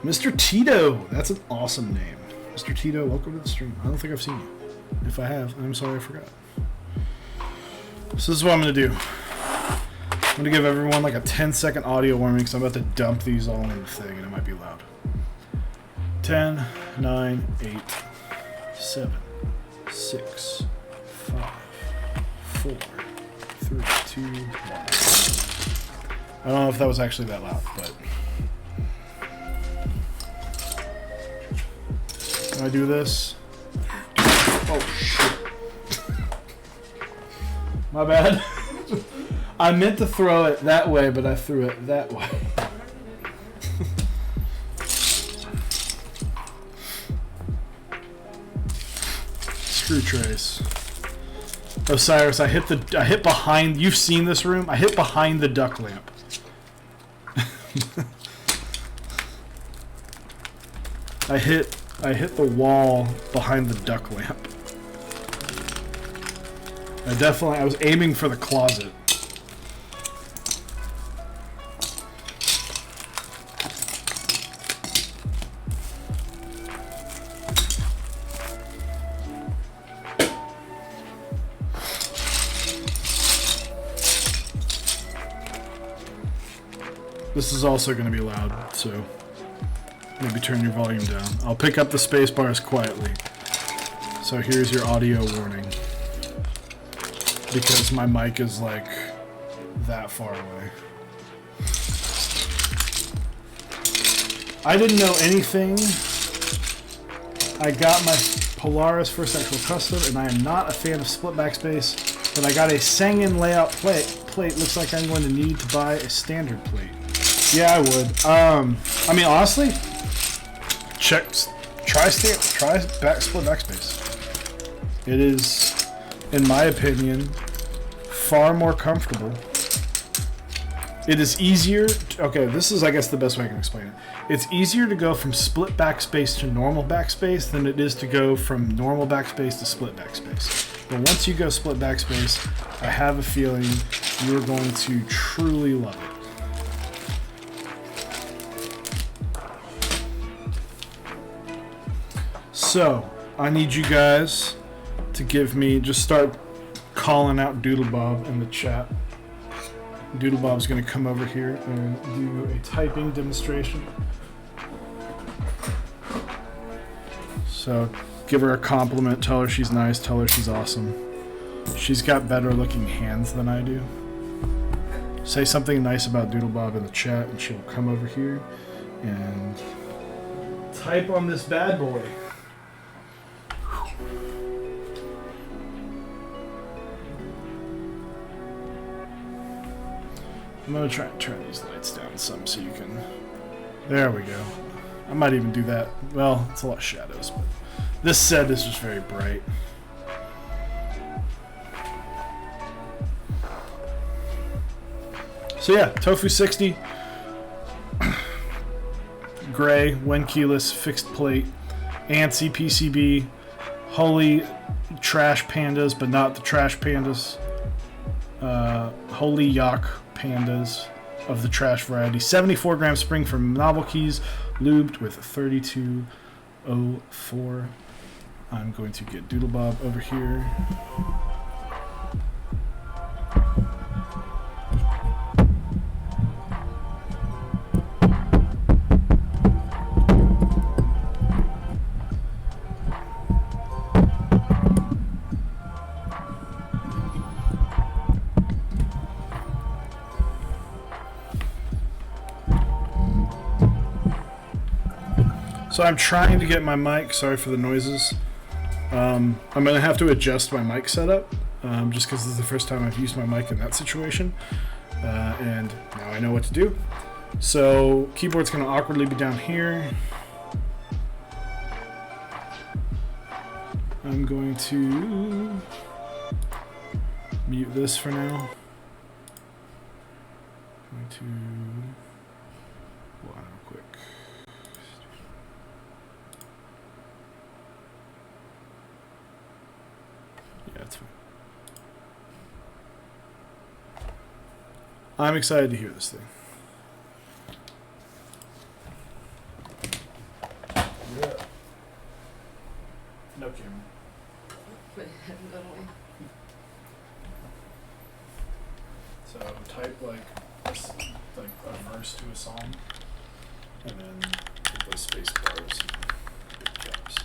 Mr. Tito! That's an awesome name. Mr. Tito, welcome to the stream. I don't think I've seen you. If I have, I'm sorry I forgot. So this is what I'm going to do. I'm going to give everyone like a 10-second audio warning because I'm about to dump these all in the thing and it might be loud. 10, 9, 8, 7, 6, 5, 4, 3, 2, 1. I don't know if that was actually that loud, but... Can I do this? Oh, shit. My bad. I meant to throw it that way, but I threw it that way. Screw trace. Osiris, I hit behind. You've seen this room? I hit behind the duck lamp. I hit the wall behind the duck lamp. I was aiming for the closet. This is also going to be loud, so maybe turn your volume down. I'll pick up the space bars quietly. So here's your audio warning. Because my mic is like that far away. I didn't know anything. I got my Polaris First Actual Custom, and I am not a fan of split backspace, but I got a Sangan layout plate. Looks like I'm going to need to buy a standard plate. Yeah, I would. I mean, honestly, try split backspace. It is, in my opinion, far more comfortable. It is easier. Okay, this is, I guess, the best way I can explain it. It's easier to go from split backspace to normal backspace than it is to go from normal backspace to split backspace. But once you go split backspace, I have a feeling you're going to truly love it. So, I need you guys to give me, just start calling out Doodlebob in the chat. Doodlebob's going to come over here and do a typing demonstration. So, give her a compliment, tell her she's nice, tell her she's awesome. She's got better looking hands than I do. Say something nice about Doodlebob in the chat and she'll come over here and type on this bad boy. I'm going to try and turn these lights down some so you can... There we go. I might even do that. Well, it's a lot of shadows, but this set is just very bright. So yeah, Tofu 60. Gray, when keyless, fixed plate. ANSI PCB. Holy trash pandas, but not the trash pandas. Holy Yak pandas of the trash variety. 74 gram spring from Novel Keys, lubed with 3204. I'm going to get Doodlebob over here. So I'm trying to get my mic, sorry for the noises. I'm going to have to adjust my mic setup, just because this is the first time I've used my mic in that situation. And now I know what to do. So keyboard's going to awkwardly be down here. I'm going to mute this for now. I'm going to... Wow, quick. Yeah, it's fine. I'm excited to hear this thing. Yeah. No camera. But it hadn't gone away. So type like a verse to a song, and then hit those space bars and big caps.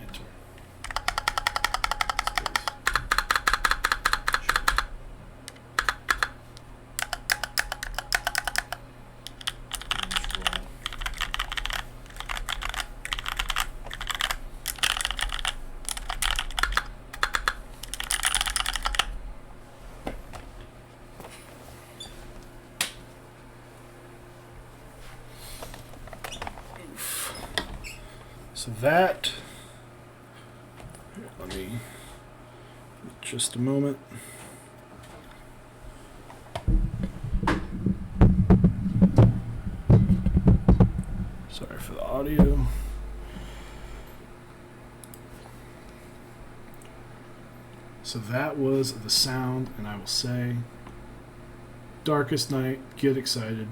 Enter. So that, here, let me, just a moment. Sorry for the audio. So that was the sound, and I will say, Darkest Night, get excited.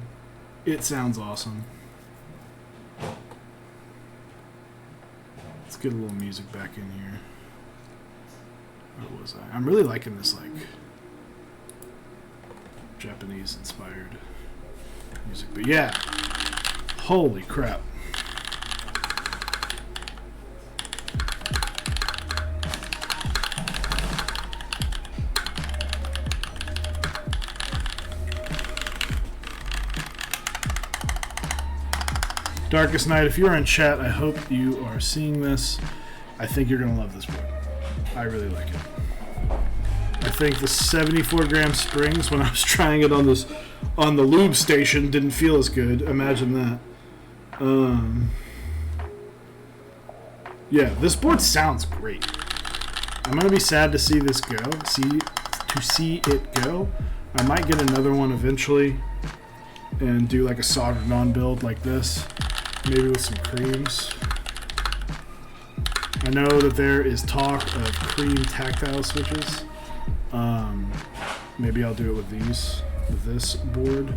It sounds awesome. Let's get a little music back in here. Where was I? I'm really liking this, like, Japanese-inspired music. But yeah, holy crap. Darkest Night, if you're in chat, I hope you are seeing this. I think you're going to love this board. I really like it. I think the 74 gram springs, when I was trying it on the lube station, didn't feel as good. Imagine that. Yeah, this board sounds great. I'm going to be sad to see this go. To see it go. I might get another one eventually and do like a soldered on build like this. Maybe with some creams. I know that there is talk of cream tactile switches. Maybe I'll do it with this board.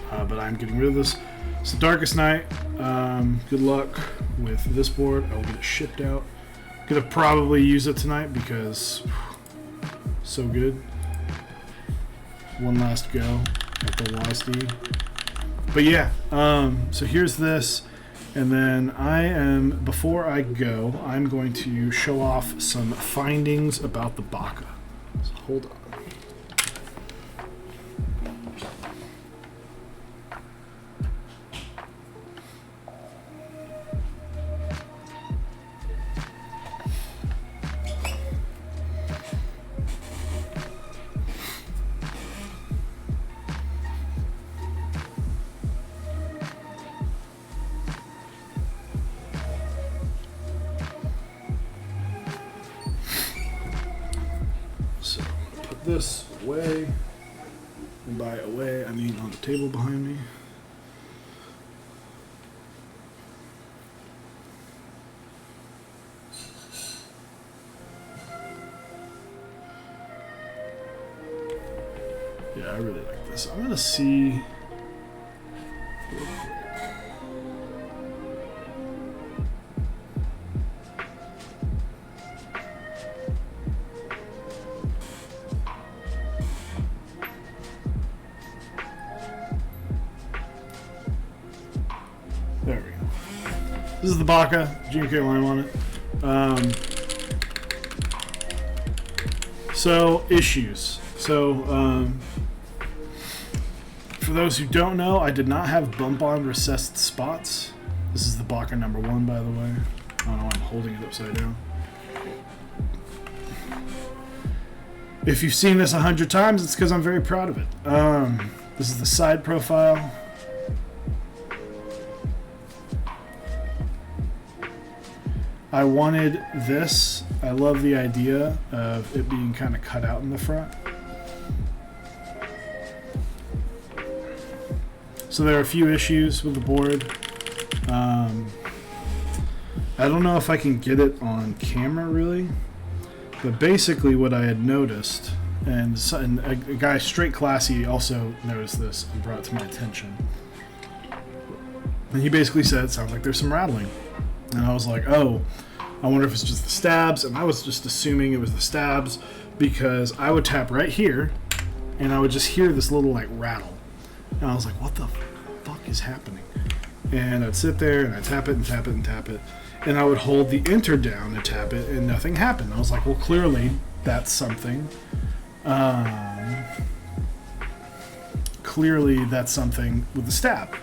But I'm getting rid of this. So Darkest Night, good luck with this board. I will get it shipped out. Gonna probably use it tonight because so good. One last go at the YSD. But yeah, so here's this, and then before I go, I'm going to show off some findings about the Baka. So hold on. This away, and by away I mean on the table behind me. Yeah, I really like this. I'm gonna see. There we go. This is the Baka, GMK line on it. So, issues. So, for those who don't know, I did not have bump-on recessed spots. This is the Baka number 1, by the way. I don't know why I'm holding it upside down. If you've seen this 100 times, it's because I'm very proud of it. This is the side profile. I wanted this. I love the idea of it being kind of cut out in the front. So there are a few issues with the board. I don't know if I can get it on camera really, but basically what I had noticed, and a guy straight classy also noticed this and brought it to my attention. And he basically said, it sounds like there's some rattling. And I was like, oh, I wonder if it's just the stabs. And I was just assuming it was the stabs because I would tap right here and I would just hear this little like rattle. And I was like, what the fuck is happening? And I'd sit there and I'd tap it and tap it and tap it. And I would hold the enter down and tap it and nothing happened. I was like, well, clearly that's something. Clearly that's something with the stab.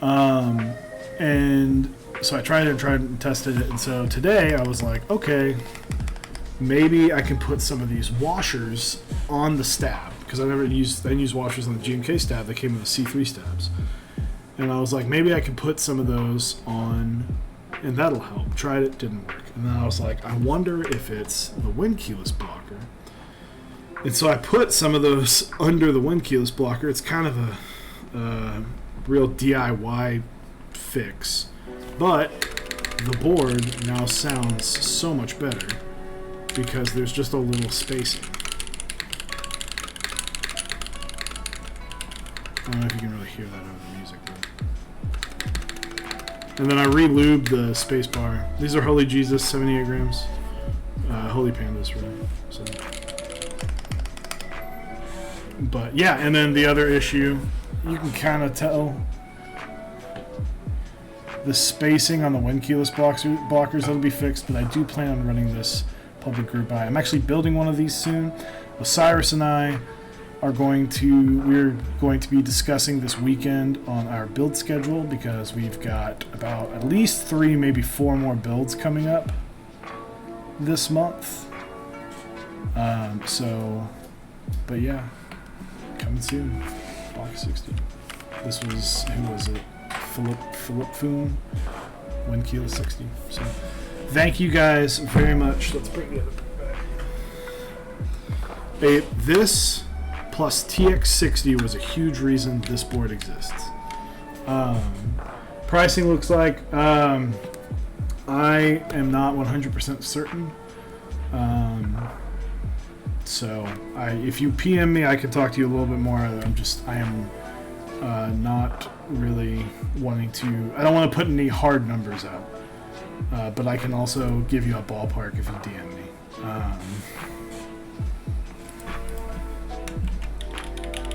And so I tried and tested it, and so today I was like, okay, maybe I can put some of these washers on the stab, because I didn't use washers on the GMK stab that came with the C3 stabs. And I was like, maybe I can put some of those on, and that'll help. Tried it, didn't work. And then I was like, I wonder if it's the wind keyless blocker. And so I put some of those under the wind keyless blocker. It's kind of a real DIY fix. But the board now sounds so much better because there's just a little spacing. don't know if you can really hear that over the music, but. And then I re-lubed the space bar. These are Holy Jesus, 78 grams. Holy Pandas, really. So. But yeah, and then the other issue, you can kind of tell the spacing on the wind keyless blockers that'll be fixed, but I do plan on running this public group by. I'm actually building one of these soon. Osiris and I we're going to be discussing this weekend on our build schedule, because we've got about at least 3, maybe 4 more builds coming up this month. But yeah, coming soon. Baka 60. This was, who was it? Philip Foon, Wind Keel 60. So thank you guys very much. Let's bring the other back. Babe, this plus TX60 was a huge reason this board exists. Pricing looks like I am not 100% certain. So if you PM me, I can talk to you a little bit more. I am not really wanting to. I don't want to put any hard numbers out, but I can also give you a ballpark if you DM me.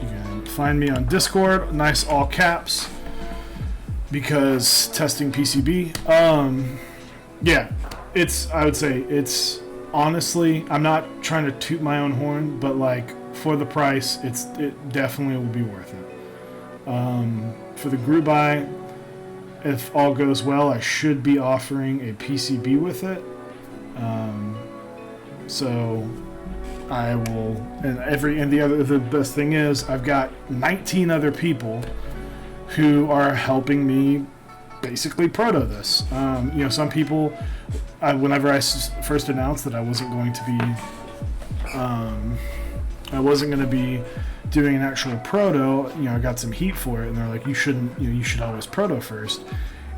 You can find me on Discord. Nice all caps, because testing PCB. Yeah, I would say it's honestly. I'm not trying to toot my own horn, but like for the price, it definitely will be worth it. For the group buy, if all goes well, I should be offering a PCB with it. So I will, the best thing is I've got 19 other people who are helping me basically proto this. Some people, whenever I first announced that I wasn't going to be doing an actual proto, I got some heat for it, and they're like, you should always proto first.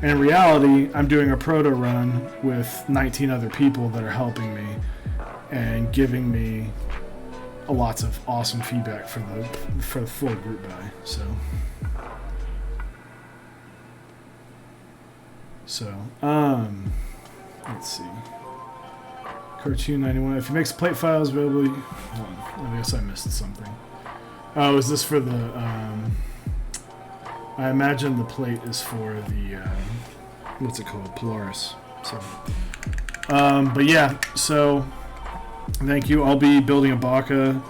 And in reality, I'm doing a proto run with 19 other people that are helping me and giving me lots of awesome feedback for the full group buy. So let's see. Cartoon 91. If he makes plate files available, hold on, I guess I missed something. Oh, is this for the? I imagine the plate is for the what's it called, Polaris. So, but yeah. So, thank you. I'll be building a Baka,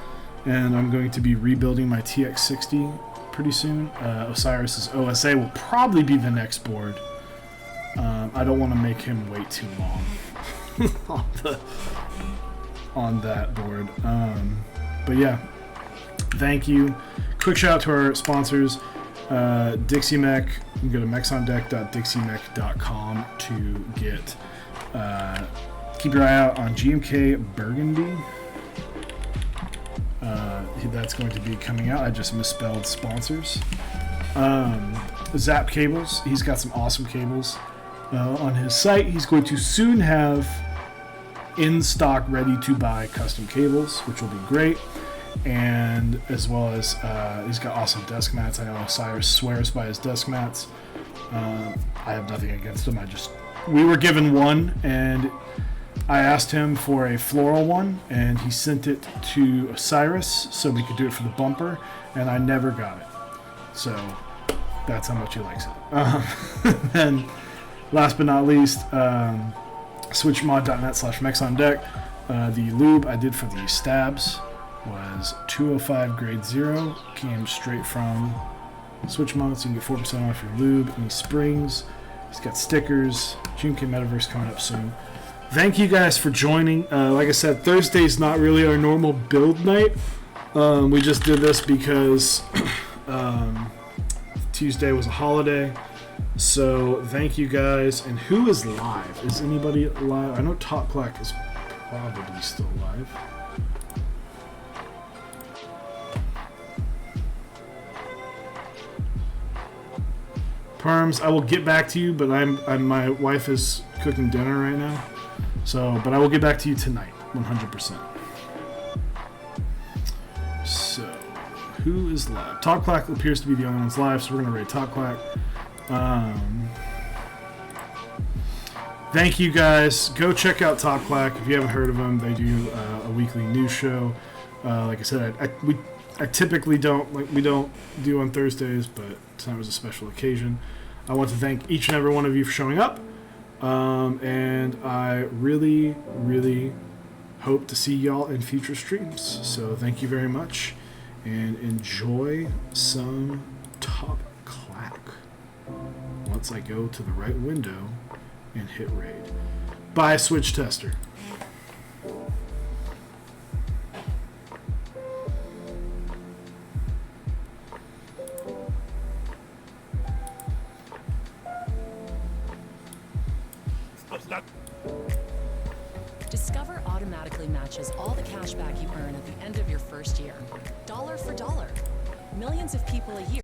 and I'm going to be rebuilding my TX60 pretty soon. Osiris's OSA will probably be the next board. I don't want to make him wait too long on that board. But yeah, thank you. Quick shout out to our sponsors, Dixie Mech. You can go to mexondeck.dixiemech.com to get. Keep your eye out on GMK Burgundy. That's going to be coming out. I just misspelled sponsors. Zap Cables. He's got some awesome cables on his site. He's going to soon have in stock, ready to buy custom cables, which will be great. And as well as he's got awesome desk mats. I know Osiris swears by his desk mats. I have nothing against him. We were given one, and I asked him for a floral one, and he sent it to Osiris so we could do it for the bumper, and I never got it. So that's how much he likes it. And last but not least, switchmod.net/mexondeck. The lube I did for the stabs was 205 grade 0. Came straight from Switchmod, so you can get 4% off your lube. Any springs. He's got stickers. GMK Metaverse coming up soon. Thank you guys for joining. Like I said, Thursday's not really our normal build night. We just did this because Tuesday was a holiday. So thank you guys. And who is live? Is anybody live? I know Top Clack is probably still live. Perms, I will get back to you, but my wife is cooking dinner right now. So, but I will get back to you tonight, 100%. So, who is live? Talk Clack appears to be the only one's live, so we're going to raid Talk Clack. Thank you guys. Go check out Talk Clack if you haven't heard of them. They do a weekly news show. Like I said, I typically don't do on Thursdays, but tonight was a special occasion. I want to thank each and every one of you for showing up, and I really, really hope to see y'all in future streams. So thank you very much, and enjoy some Talk Clack once I go to the right window and hit raid. Bye, Switch Tester. Discover automatically matches all the cash back you earn at the end of your first year, dollar for dollar. Millions of people a year